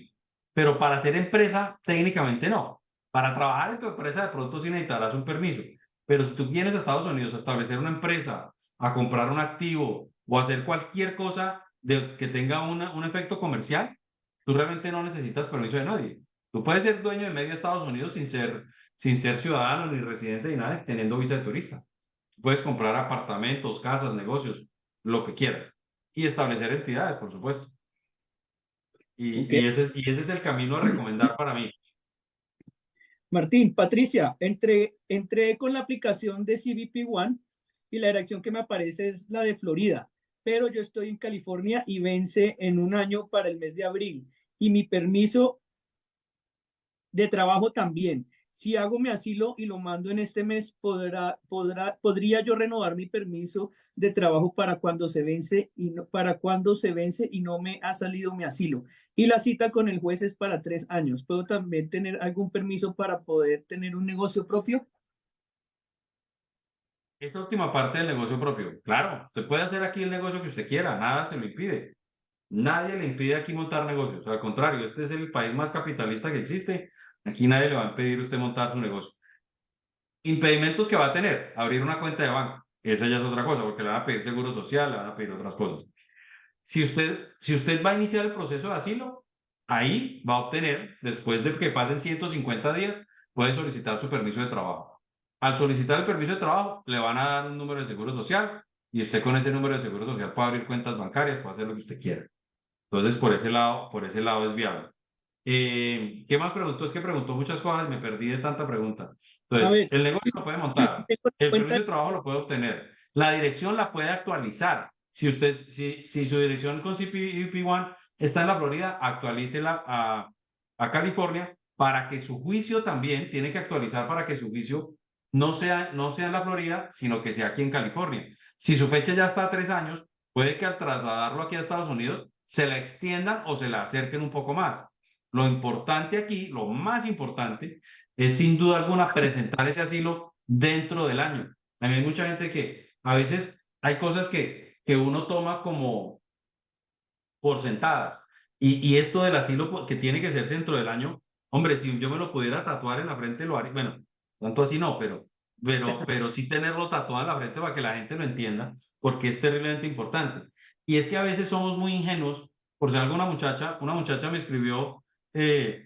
S3: pero para hacer empresa técnicamente no. Para trabajar en tu empresa de pronto sí necesitarás un permiso, pero si tú vienes a Estados Unidos a establecer una empresa, a comprar un activo o a hacer cualquier cosa que tenga un efecto comercial, tú realmente no necesitas permiso de nadie. Tú puedes ser dueño de medio de Estados Unidos sin ser ciudadano ni residente ni nada, teniendo visa de turista. Puedes comprar apartamentos, casas, negocios, lo que quieras. Y establecer entidades, por supuesto.
S2: Ok.
S3: Y ese es el camino a recomendar para mí.
S2: Martín, Patricia, entré con la aplicación de CBP One y la dirección que me aparece es la de Florida, pero yo estoy en California y vence en un año para el mes de abril y mi permiso de trabajo también. Si hago mi asilo y lo mando en este mes, podría yo renovar mi permiso de trabajo para cuando se vence para cuando se vence y no me ha salido mi asilo. Y la cita con el juez es para 3 años. ¿Puedo también tener algún permiso para poder tener un negocio propio?
S3: Esa última parte del negocio propio. Claro, usted puede hacer aquí el negocio que usted quiera, nada se lo impide. Nadie le impide aquí montar negocios. Al contrario, este es el país más capitalista que existe. Aquí nadie le va a impedir a usted montar su negocio. Impedimentos que va a tener, abrir una cuenta de banco. Esa ya es otra cosa, porque le van a pedir seguro social, le van a pedir otras cosas. Si usted va a iniciar el proceso de asilo, ahí va a obtener, después de que pasen 150 días, puede solicitar su permiso de trabajo. Al solicitar el permiso de trabajo, le van a dar un número de seguro social y usted con ese número de seguro social puede abrir cuentas bancarias, puede hacer lo que usted quiera. Entonces, por ese lado es viable. ¿Qué más preguntó? Es que preguntó muchas cosas y me perdí de tanta pregunta.
S2: A
S3: Entonces,
S2: ver,
S3: el negocio lo puede montar,
S2: tengo
S3: el
S2: cuenta.
S3: permiso de trabajo lo puede obtener, la dirección la puede actualizar. Si su dirección con CPP One está en la Florida, actualícela a California para que su juicio también tiene que actualizar para que su juicio no sea en la Florida, sino que sea aquí en California. Si su fecha ya está a 3 años, puede que al trasladarlo aquí a Estados Unidos se la extiendan o se la acerquen un poco más. Lo importante aquí, lo más importante, es sin duda alguna presentar ese asilo dentro del año. A mí hay mucha gente que a veces hay cosas que uno toma como por sentadas. Y esto del asilo que tiene que ser dentro del año, hombre, si yo me lo pudiera tatuar en la frente, lo haría. Bueno, tanto así no, pero sí tenerlo tatuado en la frente para que la gente lo entienda, porque es terriblemente importante. Y es que a veces somos muy ingenuos, por si algo una muchacha me escribió,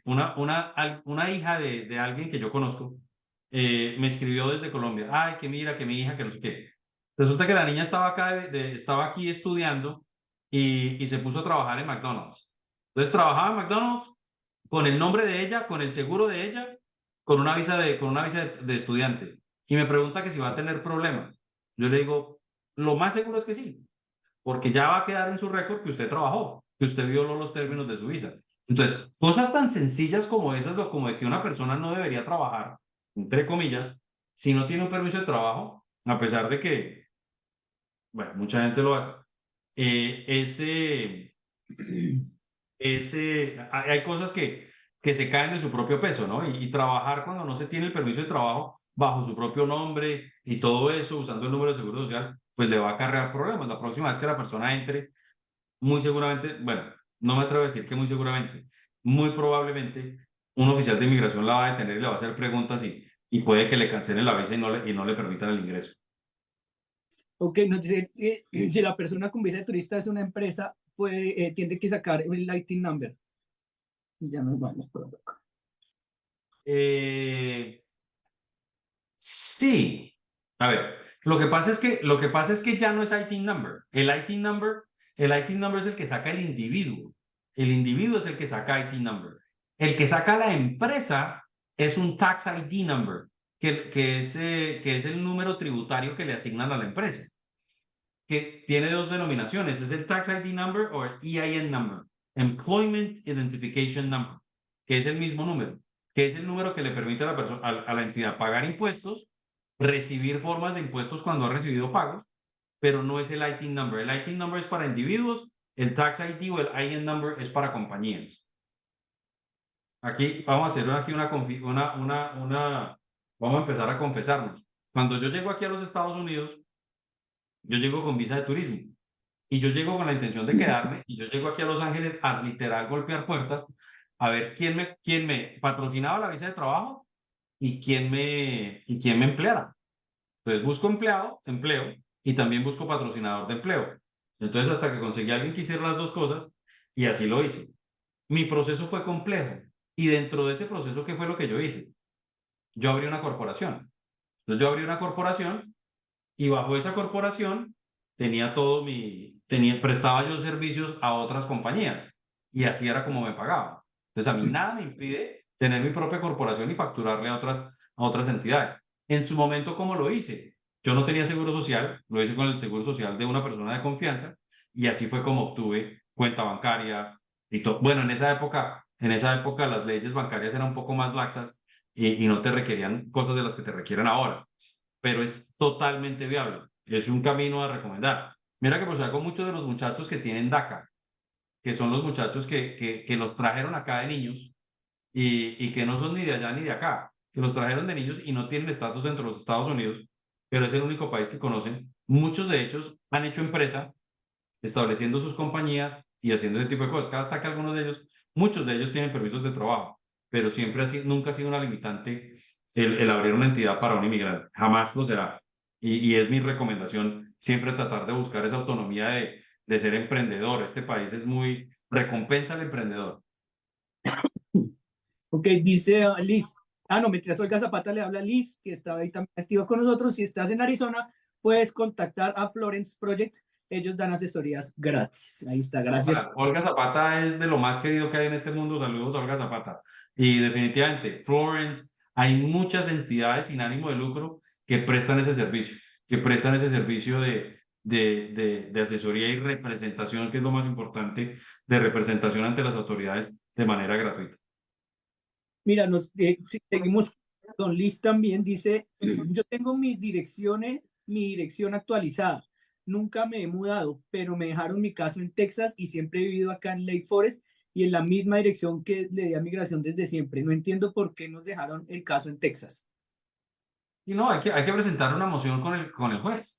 S3: una hija de alguien que yo conozco, me escribió desde Colombia, ay, que mira, que mi hija, que no sé qué. Resulta que la niña estaba acá, estaba aquí estudiando y se puso a trabajar en McDonald's. Entonces trabajaba en McDonald's con el nombre de ella, con el seguro de ella, con una visa de estudiante. Y me pregunta que si va a tener problemas. Yo le digo, lo más seguro es que sí, porque ya va a quedar en su récord que usted trabajó, que usted violó los términos de su visa. Entonces, cosas tan sencillas como esas, como de que una persona no debería trabajar, entre comillas, si no tiene un permiso de trabajo, a pesar de que, bueno, mucha gente lo hace. Eh, ese, hay cosas que se caen de su propio peso, ¿no? Y trabajar cuando no se tiene el permiso de trabajo bajo su propio nombre y todo eso, usando el número de seguro social, pues le va a acarrear problemas. La próxima vez que la persona entre, muy seguramente, bueno, no me atrevo a decir que muy seguramente, muy probablemente, un oficial de inmigración la va a detener y le va a hacer preguntas y puede que le cancelen la visa y no le permitan el ingreso.
S2: Ok, nos dice que si la persona con visa de turista es una empresa, tiene que sacar el lighting number. Y ya nos vamos por acá.
S3: Eh, Sí. A ver, lo que pasa es que ya no es ITIN number. El ITIN number es el que saca el individuo. El individuo es el que saca ITIN number. El que saca la empresa es un tax ID number, que es el número tributario que le asignan a la empresa, que tiene dos denominaciones. Es el tax ID number o el EIN number, Employment Identification Number, que es el mismo número, que es el número que le permite a a la entidad pagar impuestos, recibir formas de impuestos cuando ha recibido pagos, pero no es el ITIN number. El ITIN number es para individuos, el tax ID o el IN number es para compañías. Aquí vamos a hacer aquí vamos a empezar a confesarnos. Cuando yo llego aquí a los Estados Unidos, yo llego con visa de turismo. Y yo llego con la intención de quedarme y yo llego aquí a Los Ángeles a literal golpear puertas a ver quién me patrocinaba la visa de trabajo y quién me empleara. Entonces busco empleo y también busco patrocinador de empleo. Entonces hasta que conseguí a alguien que hiciera las dos cosas y así lo hice. Mi proceso fue complejo y dentro de ese proceso, ¿qué fue lo que yo hice? Yo abrí una corporación. Entonces yo abrí una corporación y bajo esa corporación prestaba yo servicios a otras compañías y así era como me pagaban. Entonces a mí nada me impide tener mi propia corporación y facturarle a otras entidades. En su momento, ¿cómo lo hice? Yo no tenía seguro social, lo hice con el seguro social de una persona de confianza y así fue como obtuve cuenta bancaria y todo. Bueno, en esa época las leyes bancarias eran un poco más laxas y no te requerían cosas de las que te requieren ahora, pero es totalmente viable. Es un camino a recomendar. Mira que pues hago muchos de los muchachos que tienen DACA, que son los muchachos que los trajeron acá de niños y que no son ni de allá ni de acá, que los trajeron de niños y no tienen estatus dentro de los Estados Unidos, pero es el único país que conocen. Muchos de ellos han hecho empresa, estableciendo sus compañías y haciendo ese tipo de cosas. Hasta que muchos de ellos tienen permisos de trabajo, pero nunca ha sido una limitante el abrir una entidad para un inmigrante. Jamás lo será. Y es mi recomendación siempre tratar de buscar esa autonomía de ser emprendedor. Este país es muy recompensa al emprendedor.
S2: Ok, dice Liz. Ah, no, mientras Olga Zapata le habla a Liz, que estaba ahí también activa con nosotros. Si estás en Arizona, puedes contactar a Florence Project. Ellos dan asesorías gratis. Ahí está, gracias.
S3: Olga Zapata es de lo más querido que hay en este mundo. Saludos a Olga Zapata. Y definitivamente, Florence, hay muchas entidades sin ánimo de lucro que prestan ese servicio, de asesoría y representación, que es lo más importante, de representación ante las autoridades de manera gratuita.
S2: Mira, seguimos. Don Liz también dice, yo tengo mi dirección actualizada. Nunca me he mudado, pero me dejaron mi caso en Texas y siempre he vivido acá en Lake Forest y en la misma dirección que le di a migración desde siempre. No entiendo por qué nos dejaron el caso en Texas.
S3: Y no, hay que presentar una moción con el juez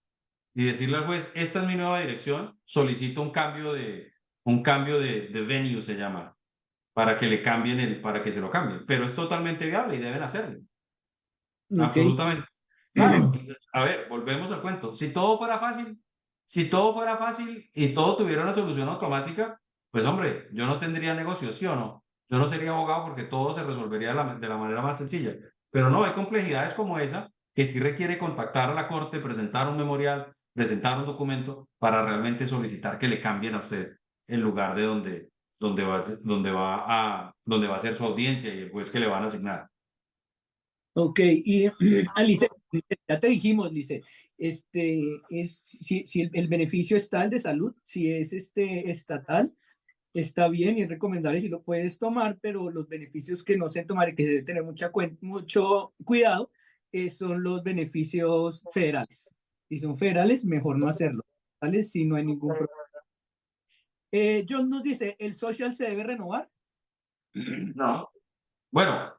S3: y decirle al juez, esta es mi nueva dirección, solicito un cambio de venue, se llama, para que le cambien para que se lo cambien. Pero es totalmente viable y deben hacerlo.
S2: Ok.
S3: Absolutamente. Claro, a ver, volvemos al cuento. Si todo fuera fácil y todo tuviera una solución automática, pues hombre, yo no tendría negocio, ¿sí o no? Yo no sería abogado porque todo se resolvería de la manera más sencilla. Pero no, hay complejidades como esa que sí requiere contactar a la corte, presentar un memorial, presentar un documento para realmente solicitar que le cambien a usted el lugar de donde va a ser su audiencia y el juez que le van a asignar.
S2: Ok, y Alice, ya te dijimos, Lice, si el beneficio está el de salud, si es estatal, está bien y es recomendable si lo puedes tomar, pero los beneficios que no se tomar y que se debe tener mucho cuidado son los beneficios federales. Si son federales, mejor no hacerlo. ¿Vale? Si no hay ningún problema. John nos dice, ¿el social se debe renovar?
S3: No. Bueno,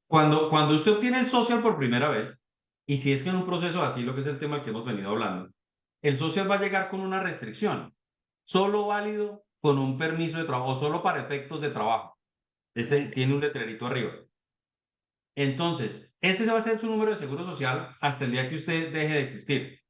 S3: cuando usted obtiene el social por primera vez, y si es que en un proceso así, lo que es el tema que hemos venido hablando, el social va a llegar con una restricción, solo válido con un permiso de trabajo, o solo para efectos de trabajo. Ese tiene un letrerito arriba. Entonces, ese va a ser su número de seguro social hasta el día que usted deje de existir.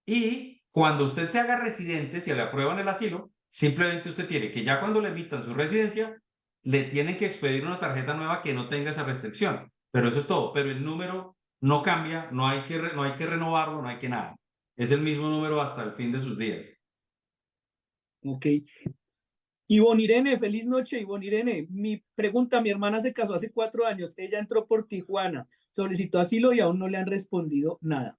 S3: Y cuando usted se haga residente, si le aprueban el asilo, simplemente usted tiene que ya cuando le emitan su residencia, le tienen que expedir una tarjeta nueva que no tenga esa restricción. Pero eso es todo. Pero el número no cambia, no hay que renovarlo, no hay que nada. Es el mismo número hasta el fin de sus días.
S2: Ok. Ivonne Irene, feliz noche, Ivonne Irene. Mi pregunta, mi hermana se casó hace 4 años. Ella entró por Tijuana, solicitó asilo y aún no le han respondido nada.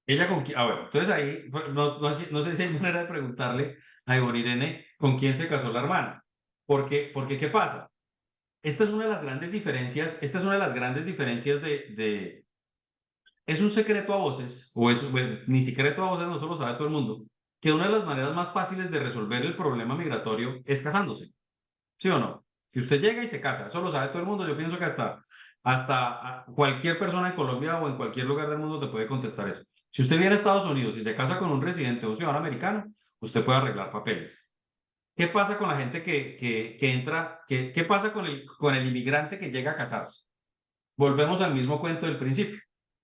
S3: Ella con quién, entonces ahí no sé si hay manera de preguntarle a Ivonne Irene con quién se casó la hermana. Porque ¿qué pasa? Esta es una de las grandes diferencias, es un secreto a voces, bueno, ni secreto a voces, no solo sabe todo el mundo, que una de las maneras más fáciles de resolver el problema migratorio es casándose, ¿sí o no? Que usted llega y se casa, eso lo sabe todo el mundo, yo pienso que hasta cualquier persona en Colombia o en cualquier lugar del mundo te puede contestar eso. Si usted viene a Estados Unidos y se casa con un residente o un ciudadano americano, usted puede arreglar papeles. ¿Qué pasa con la gente que entra? ¿Qué pasa con el inmigrante que llega a casarse? Volvemos al mismo cuento del principio.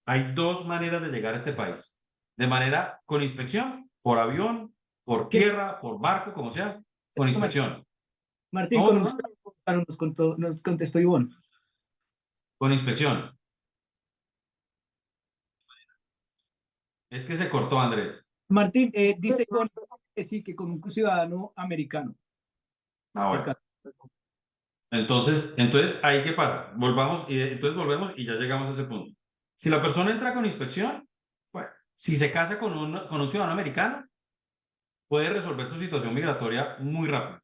S3: Hay dos maneras de llegar a este país. De manera con inspección, por avión, por
S2: ¿Qué?
S3: tierra, por barco, como sea, con inspección.
S2: Martín,
S3: ¿Cómo,
S2: con
S3: perdón?
S2: usted nos contestó Ivonne.
S3: Con inspección. Es que se cortó, Andrés.
S2: Martín, dice Ivonne que sí, que con un ciudadano americano
S3: Ah,
S2: se
S3: bueno.
S2: casa.
S3: Entonces, ¿ahí qué pasa? Volvamos y entonces volvemos y ya llegamos a ese punto. Si la persona entra con inspección, bueno, si se casa con un ciudadano americano, puede resolver su situación migratoria muy rápido.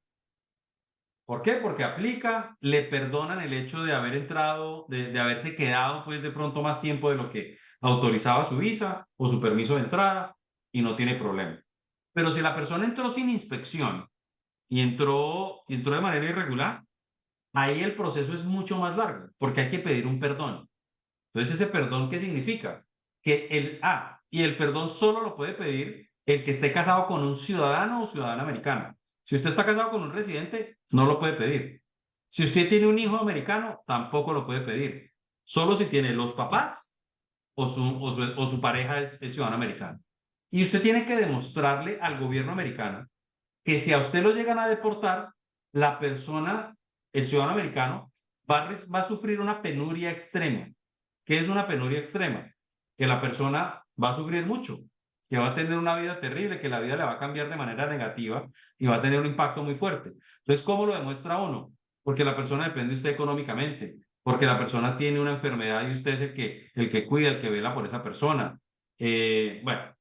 S3: ¿Por qué? Porque aplica, le perdonan el hecho de haber entrado, de haberse quedado pues de pronto más tiempo de lo que autorizaba su visa o su permiso de entrada y no tiene problema. Pero si la persona entró sin inspección y entró de manera irregular, ahí el proceso es mucho más largo porque hay que pedir un perdón. Entonces, ¿ese perdón qué significa? Y el perdón solo lo puede pedir el que esté casado con un ciudadano o ciudadana americana. Si usted está casado con un residente, no lo puede pedir. Si usted tiene un hijo americano, tampoco lo puede pedir. Solo si tiene los papás o su pareja es ciudadano americano. Y usted tiene que demostrarle al gobierno americano que si a usted lo llegan a deportar, la persona, el ciudadano americano, va a sufrir una penuria extrema. ¿Qué es una penuria extrema? Que la persona va a sufrir mucho, que va a tener una vida terrible, que la vida le va a cambiar de manera negativa y va a tener un impacto muy fuerte. Entonces, ¿cómo lo demuestra uno? Porque la persona depende de usted económicamente, porque la persona tiene una enfermedad y usted es el que cuida, el que vela por esa persona. Bueno,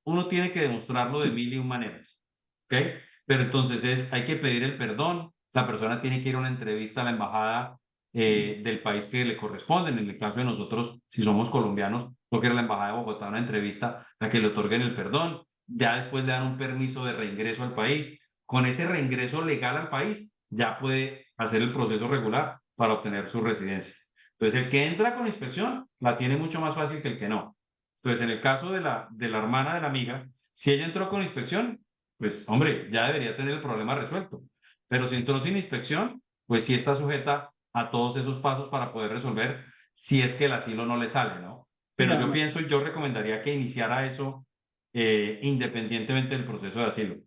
S3: uno tiene que demostrarlo de mil y un maneras, ¿ok? Pero entonces hay que pedir el perdón, la persona tiene que ir a una entrevista a la embajada del país que le corresponde. En el caso de nosotros, si somos colombianos, toca ir a la embajada de Bogotá a una entrevista a que le otorguen el perdón. Ya después le dan un permiso de reingreso al país. Con ese reingreso legal al país, ya puede hacer el proceso regular para obtener su residencia. Entonces, el que entra con inspección la tiene mucho más fácil que el que no. Entonces, en el caso de la hermana de la amiga, si ella entró con inspección, pues, hombre, ya debería tener el problema resuelto. Pero si entró sin inspección, pues sí está sujeta a todos esos pasos para poder resolver si es que el asilo no le sale, ¿no? Pero
S2: Nada
S3: yo
S2: más.
S3: pienso y yo recomendaría que iniciara eso independientemente del proceso de asilo.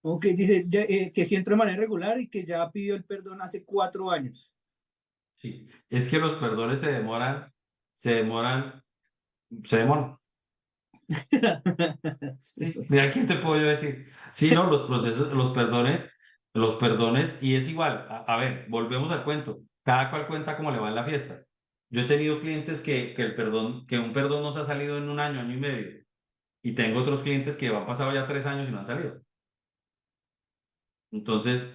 S2: Ok, dice que sí entró de manera regular y que ya pidió el perdón hace 4 años.
S3: Sí, es que los perdones se demoran, se demoran. Sí, mira, ¿quién te puedo yo decir? Sí, no, los procesos, los perdones, y es igual. A ver, volvemos al cuento. Cada cual cuenta cómo le va en la fiesta. Yo he tenido clientes que un perdón nos ha salido en un año, año y medio. Y tengo otros clientes que han pasado ya 3 años y no han salido. Entonces,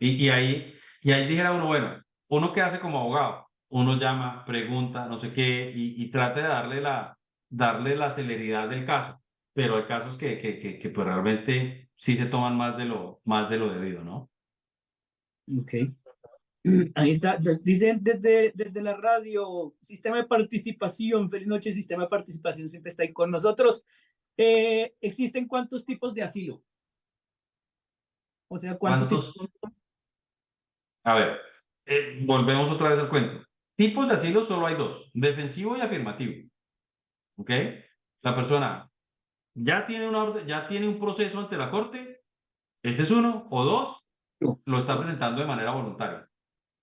S3: y ahí dijera uno, bueno, uno qué hace como abogado, uno llama, pregunta, no sé qué, y trata de darle la celeridad del caso, pero hay casos que pues realmente sí se toman más de lo debido, ¿no?
S2: Ok. Ahí está. Dicen desde la radio, sistema de participación, feliz noche, sistema de participación siempre está ahí con nosotros. ¿Existen cuántos tipos de asilo? O sea, ¿cuántos tipos?
S3: ¿Cuántos? A ver, volvemos otra vez al cuento. Tipos de asilo solo hay dos, defensivo y afirmativo, ¿ok? La persona ya tiene una orden, ya tiene un proceso ante la corte, ese es uno, o dos, lo está presentando de manera voluntaria.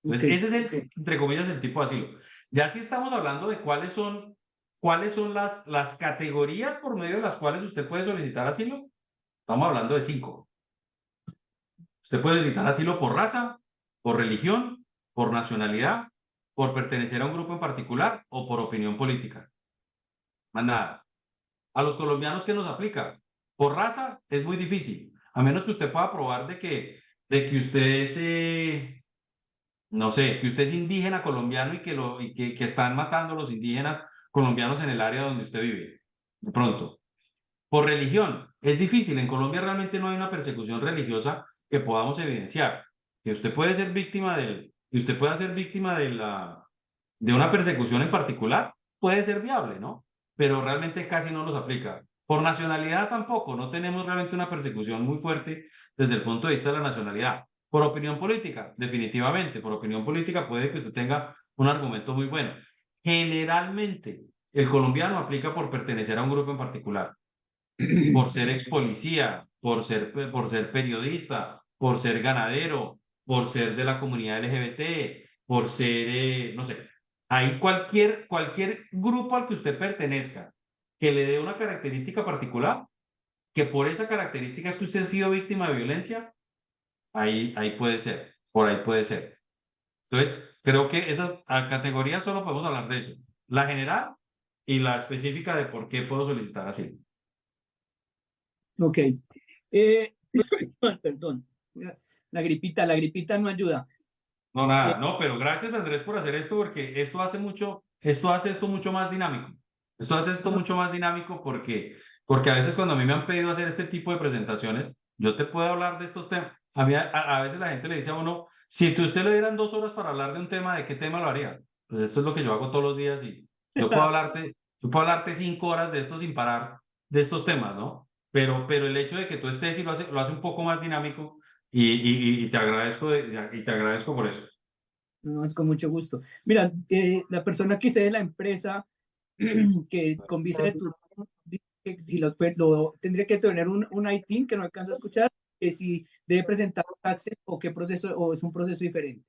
S2: Ok,
S3: Entonces, ese es entre comillas, el tipo de asilo. Ya si estamos hablando de cuáles son las categorías por medio de las cuales usted puede solicitar asilo, estamos hablando de 5. Usted puede solicitar asilo por raza, por religión, por nacionalidad, por pertenecer a un grupo en particular o por opinión política. Más nada. A los colombianos, ¿qué nos aplica? Por raza es muy difícil, a menos que usted pueda probar de que usted es, no sé, que usted es indígena colombiano que están matando a los indígenas colombianos en el área donde usted vive. De pronto. Por religión, es difícil. En Colombia realmente no hay una persecución religiosa que podamos evidenciar. Que usted puede ser víctima que usted pueda ser víctima de una persecución en particular, puede ser viable, ¿no? pero realmente casi no los aplica. Por nacionalidad tampoco, no tenemos realmente una persecución muy fuerte desde el punto de vista de la nacionalidad. Por opinión política, definitivamente, por opinión política puede que usted tenga un argumento muy bueno. Generalmente, el colombiano aplica por pertenecer a un grupo en particular, por ser ex policía, por ser periodista, por ser ganadero, por ser de la comunidad LGBT, por ser, no sé, hay cualquier grupo al que usted pertenezca que le dé una característica particular, que por esa característica es que usted ha sido víctima de violencia, ahí puede ser, por ahí puede ser. Entonces, creo que esas categorías solo podemos hablar de eso, la general y la específica de por qué puedo solicitar asilo.
S2: Ok. Perdón. La gripita no ayuda.
S3: No, nada, no, pero gracias Andrés por hacer esto porque esto hace esto mucho más dinámico. Esto hace esto mucho más dinámico porque a veces cuando a mí me han pedido hacer este tipo de presentaciones, yo te puedo hablar de estos temas. A veces la gente le dice a uno, si usted le dieran 2 horas para hablar de un tema, ¿de qué tema lo haría? Pues esto es lo que yo hago todos los días y yo puedo hablarte 5 horas de esto sin parar, de estos temas, ¿no? Pero el hecho de que tú estés y lo hace un poco más dinámico y te agradezco, y te agradezco por eso.
S2: No, es con mucho gusto. Mira, la persona que sea de la empresa que con visa de turismo, dice que si tendría que tener un ITIN que no alcanzo a escuchar, que si debe presentar taxes o qué proceso, o es un proceso diferente.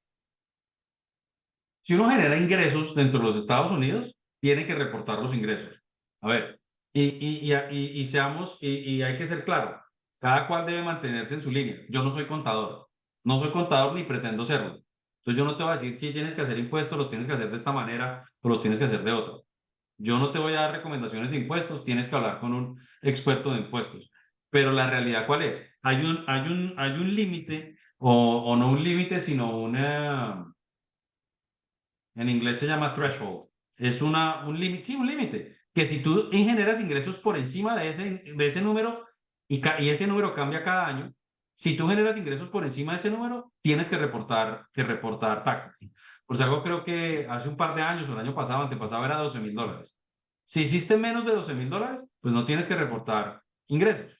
S3: Si uno genera ingresos dentro de los Estados Unidos, tiene que reportar los ingresos. A ver, y hay que ser claro, cada cual debe mantenerse en su línea. Yo no soy contador ni pretendo serlo. Entonces yo no te voy a decir si tienes que hacer impuestos, los tienes que hacer de esta manera o los tienes que hacer de otra. Yo no te voy a dar recomendaciones de impuestos, tienes que hablar con un experto de impuestos. Pero la realidad, ¿cuál es? Hay un límite, o no un límite, sino en inglés se llama threshold. Es un límite, sí, un límite. Que si tú generas ingresos por encima de ese número y ese número cambia cada año, si tú generas ingresos por encima de ese número, tienes que reportar taxes. Por si algo creo que hace un par de años o el año pasado, antepasado, era $12,000. Si hiciste menos de $12,000, pues no tienes que reportar ingresos,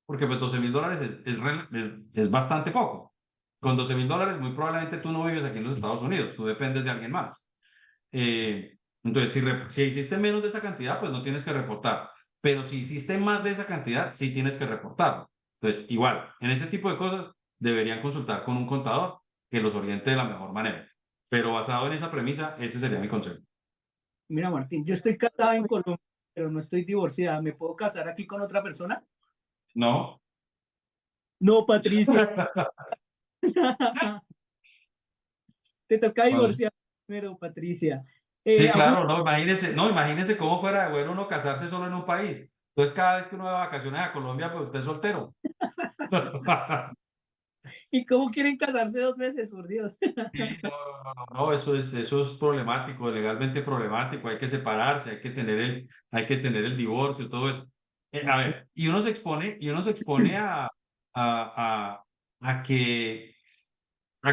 S3: porque pues $12,000 es bastante poco. Con $12,000 muy probablemente tú no vives aquí en los Estados Unidos, tú dependes de alguien más. Entonces, si hiciste menos de esa cantidad, pues no tienes que reportar. Pero si hiciste más de esa cantidad, sí tienes que reportarlo. Entonces, igual, en ese tipo de cosas deberían consultar con un contador que los oriente de la mejor manera. Pero basado en esa premisa, ese sería mi consejo.
S2: Mira, Martín, yo estoy casada en Colombia, pero no estoy divorciada. ¿Me puedo casar aquí con otra persona?
S3: ¿No?
S2: No, Patricia. Te toca
S3: Bueno,
S2: divorciar primero, Patricia.
S3: sí,
S2: Augusto,
S3: claro, no, imagínese cómo fuera de bueno uno casarse solo en un país. Entonces, cada vez que uno va de vacaciones a Colombia, pues usted es soltero.
S2: ¿y cómo quieren casarse 2 veces, por Dios?
S3: Sí, no, eso es problemático, legalmente problemático, hay que separarse, hay que tener el divorcio, todo eso. A ver, y uno se expone a, a que,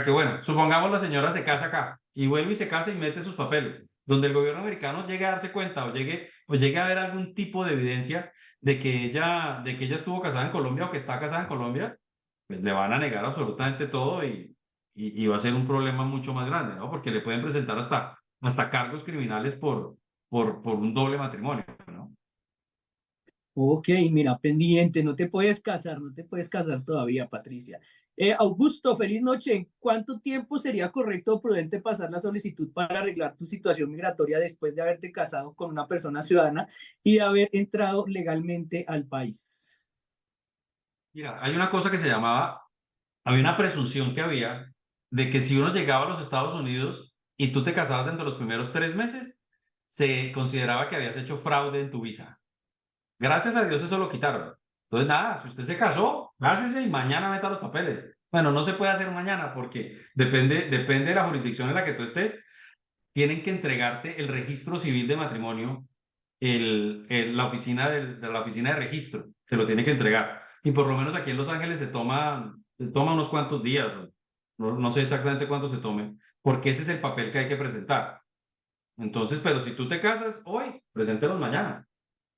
S3: bueno, supongamos la señora se casa acá y vuelve y se casa y mete sus papeles, donde el gobierno americano llegue a darse cuenta o llegue a ver algún tipo de evidencia de que ella estuvo casada en Colombia o que está casada en Colombia, pues le van a negar absolutamente todo y va a ser un problema mucho más grande, ¿no? Porque le pueden presentar hasta cargos criminales por un doble matrimonio, ¿no?
S2: Ok, mira, pendiente, no te puedes casar todavía, Patricia. Augusto, feliz noche. ¿En cuánto tiempo sería correcto o prudente pasar la solicitud para arreglar tu situación migratoria después de haberte casado con una persona ciudadana y de haber entrado legalmente al país?
S3: Mira, había una presunción que había de que si uno llegaba a los Estados Unidos y tú te casabas dentro de los primeros 3 meses, se consideraba que habías hecho fraude en tu visa. Gracias a Dios eso lo quitaron. Entonces, nada, si usted se casó, cásese y mañana meta los papeles. Bueno, no se puede hacer mañana porque depende de la jurisdicción en la que tú estés. Tienen que entregarte el registro civil de matrimonio, la oficina de registro, te lo tiene que entregar. Y por lo menos aquí en Los Ángeles se toma unos cuantos días, no sé exactamente cuánto se tome, porque ese es el papel que hay que presentar. Entonces, pero si tú te casas hoy, preséntelos mañana.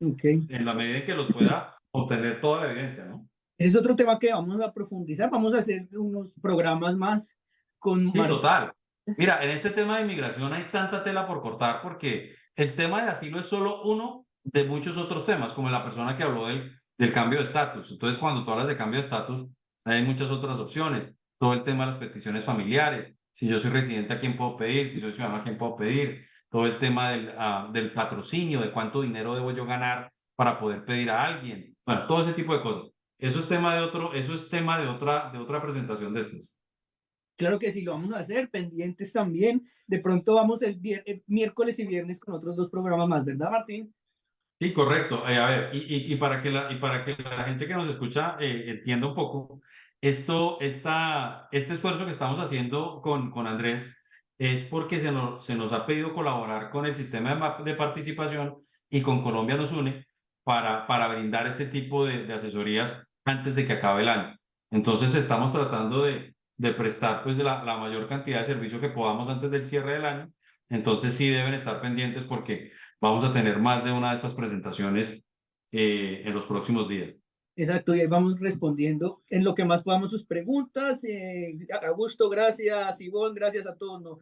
S2: Ok.
S3: en la medida en que los pueda obtener toda la evidencia, ¿no?
S2: Ese es otro tema que vamos a profundizar. Vamos a hacer unos programas más con
S3: Sí,
S2: Martín.
S3: total. Mira, en este tema de inmigración hay tanta tela por cortar porque el tema de asilo es solo uno de muchos otros temas, como la persona que habló del cambio de estatus. Entonces, cuando tú hablas de cambio de estatus, hay muchas otras opciones. Todo el tema de las peticiones familiares. Si yo soy residente, ¿a quién puedo pedir? Si soy ciudadano, ¿a quién puedo pedir? Todo el tema del patrocinio, de cuánto dinero debo yo ganar para poder pedir a alguien. Bueno, todo ese tipo de cosas. Eso es tema de otro, eso es tema de otra presentación de estas.
S2: Claro que sí, lo vamos a hacer, pendientes también. De pronto vamos el miércoles y viernes con otros dos programas más, ¿verdad, Martín?
S3: Sí, correcto. A ver, y para que la gente que nos escucha entienda un poco, este esfuerzo que estamos haciendo con Andrés es porque se nos ha pedido colaborar con el sistema de participación y con Colombia nos une para brindar este tipo de asesorías antes de que acabe el año. Entonces estamos tratando de prestar pues la mayor cantidad de servicio que podamos antes del cierre del año. Entonces sí deben estar pendientes porque vamos a tener más de una de estas presentaciones en los próximos días.
S2: Exacto, y ahí vamos respondiendo en lo que más podamos sus preguntas. Augusto, gracias, Ivonne, gracias a todos. ¿No?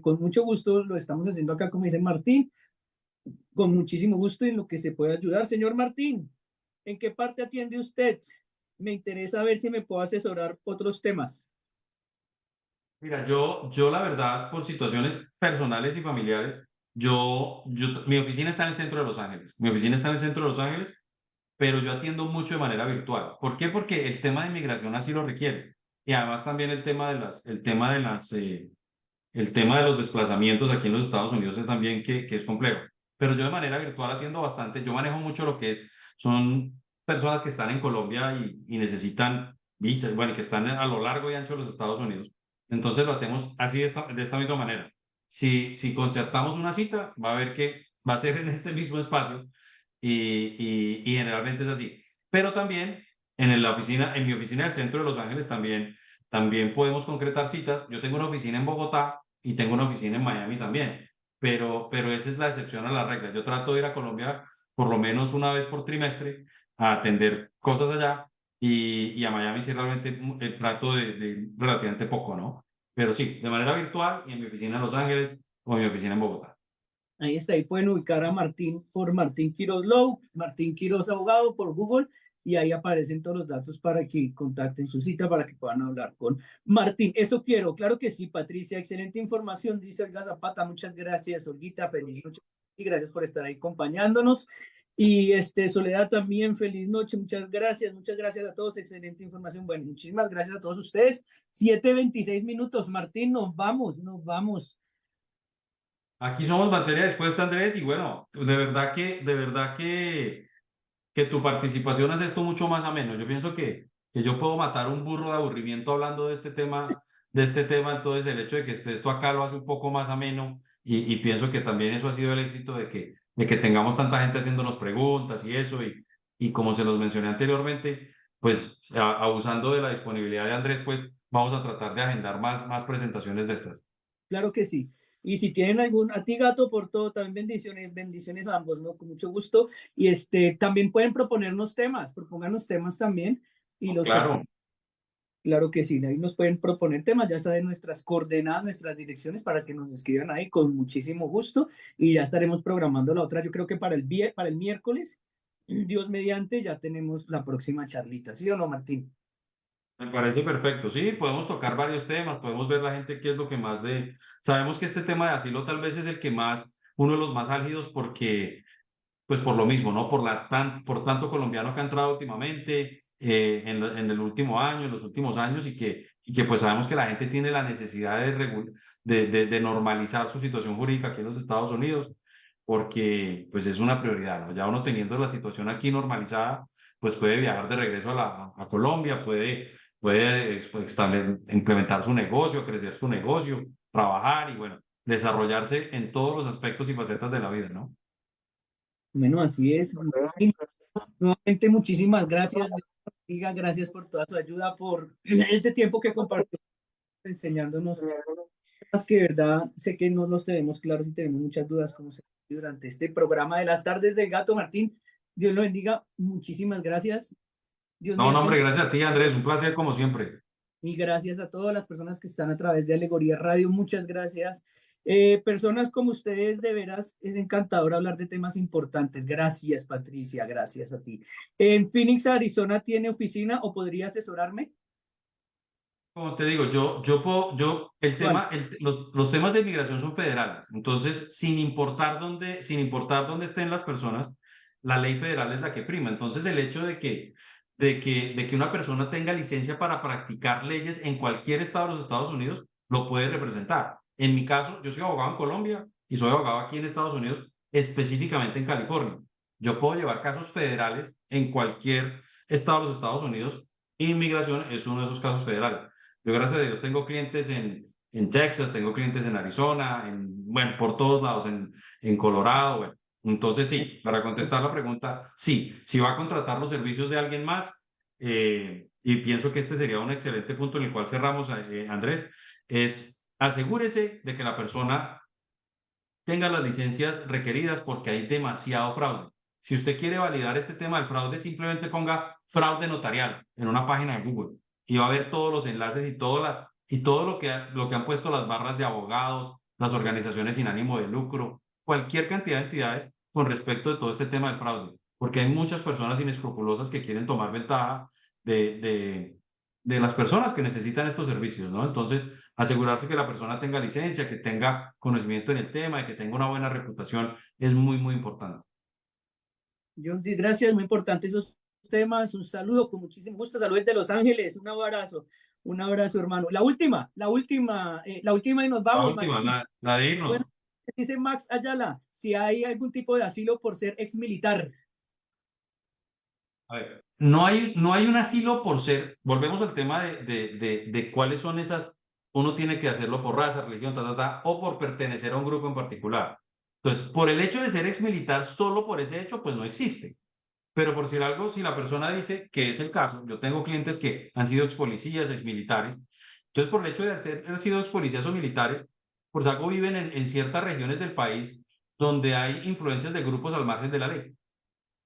S2: Con mucho gusto lo estamos haciendo acá, como dice Martín, con muchísimo gusto y en lo que se pueda ayudar. Señor Martín, ¿en qué parte atiende usted? Me interesa ver si me puedo asesorar otros temas.
S3: Mira, yo la verdad, por situaciones personales y familiares, mi oficina está en el centro de Los Ángeles. Mi oficina está en el centro de Los Ángeles, pero yo atiendo mucho de manera virtual. ¿Por qué? Porque el tema de inmigración así lo requiere. Y además también el tema de los desplazamientos aquí en los Estados Unidos es también que es complejo. Pero yo de manera virtual atiendo bastante. Yo manejo mucho lo que son personas que están en Colombia y necesitan visas, bueno, que están a lo largo y ancho de los Estados Unidos. Entonces lo hacemos así de esta misma manera. Si concertamos una cita, va a ver que va a ser en este mismo espacio y generalmente es así. Pero también en mi oficina del centro de Los Ángeles también podemos concretar citas. Yo tengo una oficina en Bogotá y tengo una oficina en Miami también, pero esa es la excepción a la regla. Yo trato de ir a Colombia por lo menos una vez por trimestre a atender cosas allá y a Miami sí realmente trato de ir relativamente poco, ¿no? Pero sí, de manera virtual y en mi oficina en Los Ángeles o en mi oficina en Bogotá.
S2: Ahí está, ahí pueden ubicar a Martín por Martín Quiroz Low, Martín Quiroz Abogado por Google, y ahí aparecen todos los datos para que contacten su cita, para que puedan hablar con Martín. Eso quiero, claro que sí, Patricia, excelente información, dice Olga Zapata, muchas gracias, Olguita, feliz noche, y gracias por estar ahí acompañándonos. Y Soledad también, feliz noche, muchas gracias a todos, excelente información. Bueno, muchísimas gracias a todos ustedes. 7:26, Martín, nos vamos.
S3: Aquí somos materia dispuesta, Andrés, y bueno, que tu participación hace esto mucho más ameno. Yo pienso que yo puedo matar un burro de aburrimiento hablando de este tema, entonces el hecho de que esto acá lo hace un poco más ameno y pienso que también eso ha sido el éxito de que tengamos tanta gente haciéndonos preguntas y eso, y como se los mencioné anteriormente, pues abusando de la disponibilidad de Andrés, pues vamos a tratar de agendar más presentaciones de estas.
S2: Claro que sí. Y si tienen a ti gato por todo, también bendiciones, bendiciones a ambos, ¿no? Con mucho gusto. Y también pueden proponernos temas, propónganos temas también. Y
S3: Claro.
S2: claro que sí, ahí nos pueden proponer temas, ya saben nuestras coordenadas, nuestras direcciones para que nos escriban ahí con muchísimo gusto. Y ya estaremos programando la otra, yo creo que para el miércoles, Dios mediante, ya tenemos la próxima charlita, ¿sí o no, Martín?
S3: Me parece perfecto. Sí, podemos tocar varios temas, podemos ver la gente qué es lo que más de... Sabemos que este tema de asilo tal vez es el que más, uno de los más álgidos porque, pues por lo mismo, ¿no? Por tanto colombiano que ha entrado últimamente, en el último año, en los últimos años y que pues sabemos que la gente tiene la necesidad de normalizar su situación jurídica aquí en los Estados Unidos porque pues es una prioridad, ¿no? Ya uno teniendo la situación aquí normalizada, pues puede viajar de regreso a Colombia, puede implementar su negocio, crecer su negocio, trabajar y bueno, desarrollarse en todos los aspectos y facetas de la vida, ¿no?
S2: Bueno, así es. Martín, nuevamente, muchísimas gracias. Diga, gracias por toda su ayuda, por este tiempo que compartió enseñándonos temas que de verdad sé que no los tenemos claros y tenemos muchas dudas como se durante este programa de las tardes del gato, Martín. Dios lo bendiga, muchísimas gracias. Dios
S3: No, no,
S2: mediante,
S3: hombre, gracias a ti, Andrés, un placer como siempre.
S2: y gracias a todas las personas que están a través de Alegoría Radio, muchas gracias. Personas como ustedes, de veras, es encantador hablar de temas importantes. Gracias, Patricia, gracias a ti. ¿En Phoenix, Arizona, tiene oficina o podría asesorarme?
S3: Como te digo, el
S2: ¿Cuál?
S3: tema, los temas de inmigración son federales. Entonces, sin importar dónde estén las personas, la ley federal es la que prima. Entonces, el hecho de que una persona tenga licencia para practicar leyes en cualquier estado de los Estados Unidos, lo puede representar. En mi caso, yo soy abogado en Colombia y soy abogado aquí en Estados Unidos, específicamente en California. Yo puedo llevar casos federales en cualquier estado de los Estados Unidos. Inmigración es uno de esos casos federales. Yo, gracias a Dios, tengo clientes en Texas, tengo clientes en Arizona, bueno, por todos lados, en Colorado, bueno. Entonces, sí, para contestar la pregunta, sí, si va a contratar los servicios de alguien más, y pienso que este sería un excelente punto en el cual cerramos, Andrés, es asegúrese de que la persona tenga las licencias requeridas porque hay demasiado fraude. Si usted quiere validar este tema del fraude, simplemente ponga fraude notarial en una página de Google y va a ver todos los enlaces y todo lo que han puesto las barras de abogados, las organizaciones sin ánimo de lucro, cualquier cantidad de entidades con respecto de todo este tema del fraude, porque hay muchas personas inescrupulosas que quieren tomar ventaja de, de, de las personas que necesitan estos servicios, ¿no? Entonces, asegurarse que la persona tenga licencia, que tenga conocimiento en el tema y que tenga una buena reputación es muy, muy importante.
S2: John, gracias, muy importante esos temas. Un saludo con muchísimo gusto. Saludos de Los Ángeles. Un abrazo, hermano. La última y nos
S3: La
S2: vamos,
S3: última,
S2: Martín.
S3: la de
S2: Bueno,
S3: irnos.
S2: dice Max Ayala, si hay algún tipo de asilo por ser ex militar.
S3: A ver, no hay un asilo por ser, volvemos al tema de cuáles son esas, uno tiene que hacerlo por raza, religión, o por pertenecer a un grupo en particular. Entonces, por el hecho de ser ex militar, solo por ese hecho, pues no existe. Pero por decir algo, si la persona dice que es el caso, yo tengo clientes que han sido ex policías, ex militares, entonces por el hecho de haber sido ex policías o militares, por si algo viven en ciertas regiones del país donde hay influencias de grupos al margen de la ley.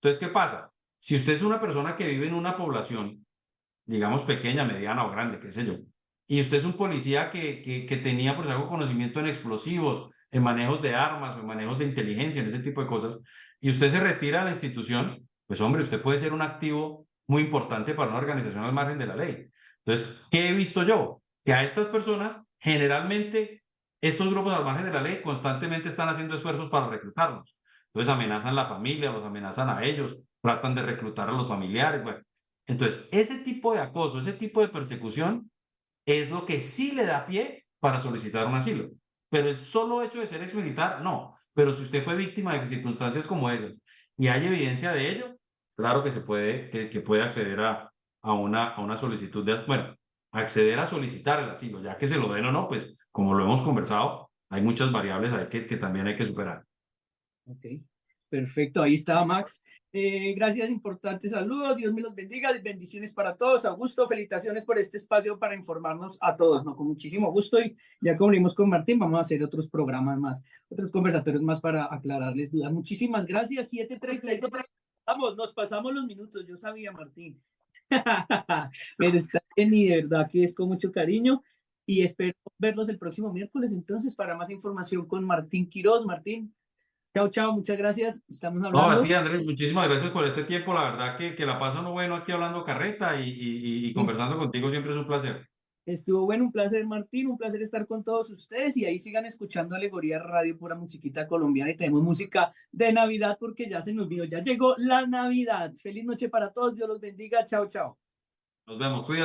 S3: Entonces, ¿qué pasa? Si usted es una persona que vive en una población, digamos pequeña, mediana o grande, qué sé yo, y usted es un policía que tenía, por si algo, conocimiento en explosivos, en manejos de armas o en manejos de inteligencia, en ese tipo de cosas, y usted se retira de la institución, pues hombre, usted puede ser un activo muy importante para una organización al margen de la ley. Entonces, ¿qué he visto yo? Que a estas personas, generalmente, estos grupos al margen de la ley constantemente están haciendo esfuerzos para reclutarlos. Entonces amenazan la familia, los amenazan a ellos, tratan de reclutar a los familiares. Bueno, entonces ese tipo de acoso, ese tipo de persecución es lo que sí le da pie para solicitar un asilo. Pero el solo hecho de ser exmilitar, no. Pero si usted fue víctima de circunstancias como esas y hay evidencia de ello, claro que se puede, que puede acceder a una solicitud de, bueno, acceder a solicitar el asilo, ya que se lo den o no, pues como lo hemos conversado, hay muchas variables ahí que también hay que superar.
S2: Ok, perfecto, ahí está Max. Gracias, importantes saludos, Dios me los bendiga, bendiciones para todos. Augusto, felicitaciones por este espacio para informarnos a todos, ¿no? Con muchísimo gusto y ya como vimos con Martín, vamos a hacer otros programas más, otros conversatorios más para aclararles dudas. Muchísimas gracias, 7:32. Vamos, nos pasamos los minutos, yo sabía, Martín. Pero está bien y de verdad que es con mucho cariño y espero verlos el próximo miércoles entonces para más información con Martín Quiroz. Martín. Chao, chao, muchas gracias. Estamos
S3: No, a
S2: hablando.
S3: ti, Andrés, muchísimas gracias por este tiempo. La verdad que la paso no bueno aquí hablando carreta y
S2: Sí,
S3: conversando contigo siempre es un placer.
S2: estuvo bueno, un placer, Martín, un placer estar con todos ustedes y ahí sigan escuchando Alegoría Radio, pura musiquita colombiana y tenemos música de Navidad porque ya se nos vino, ya llegó la Navidad. Feliz noche para todos, Dios los bendiga. Chao, chao.
S3: Nos vemos. Cuídate.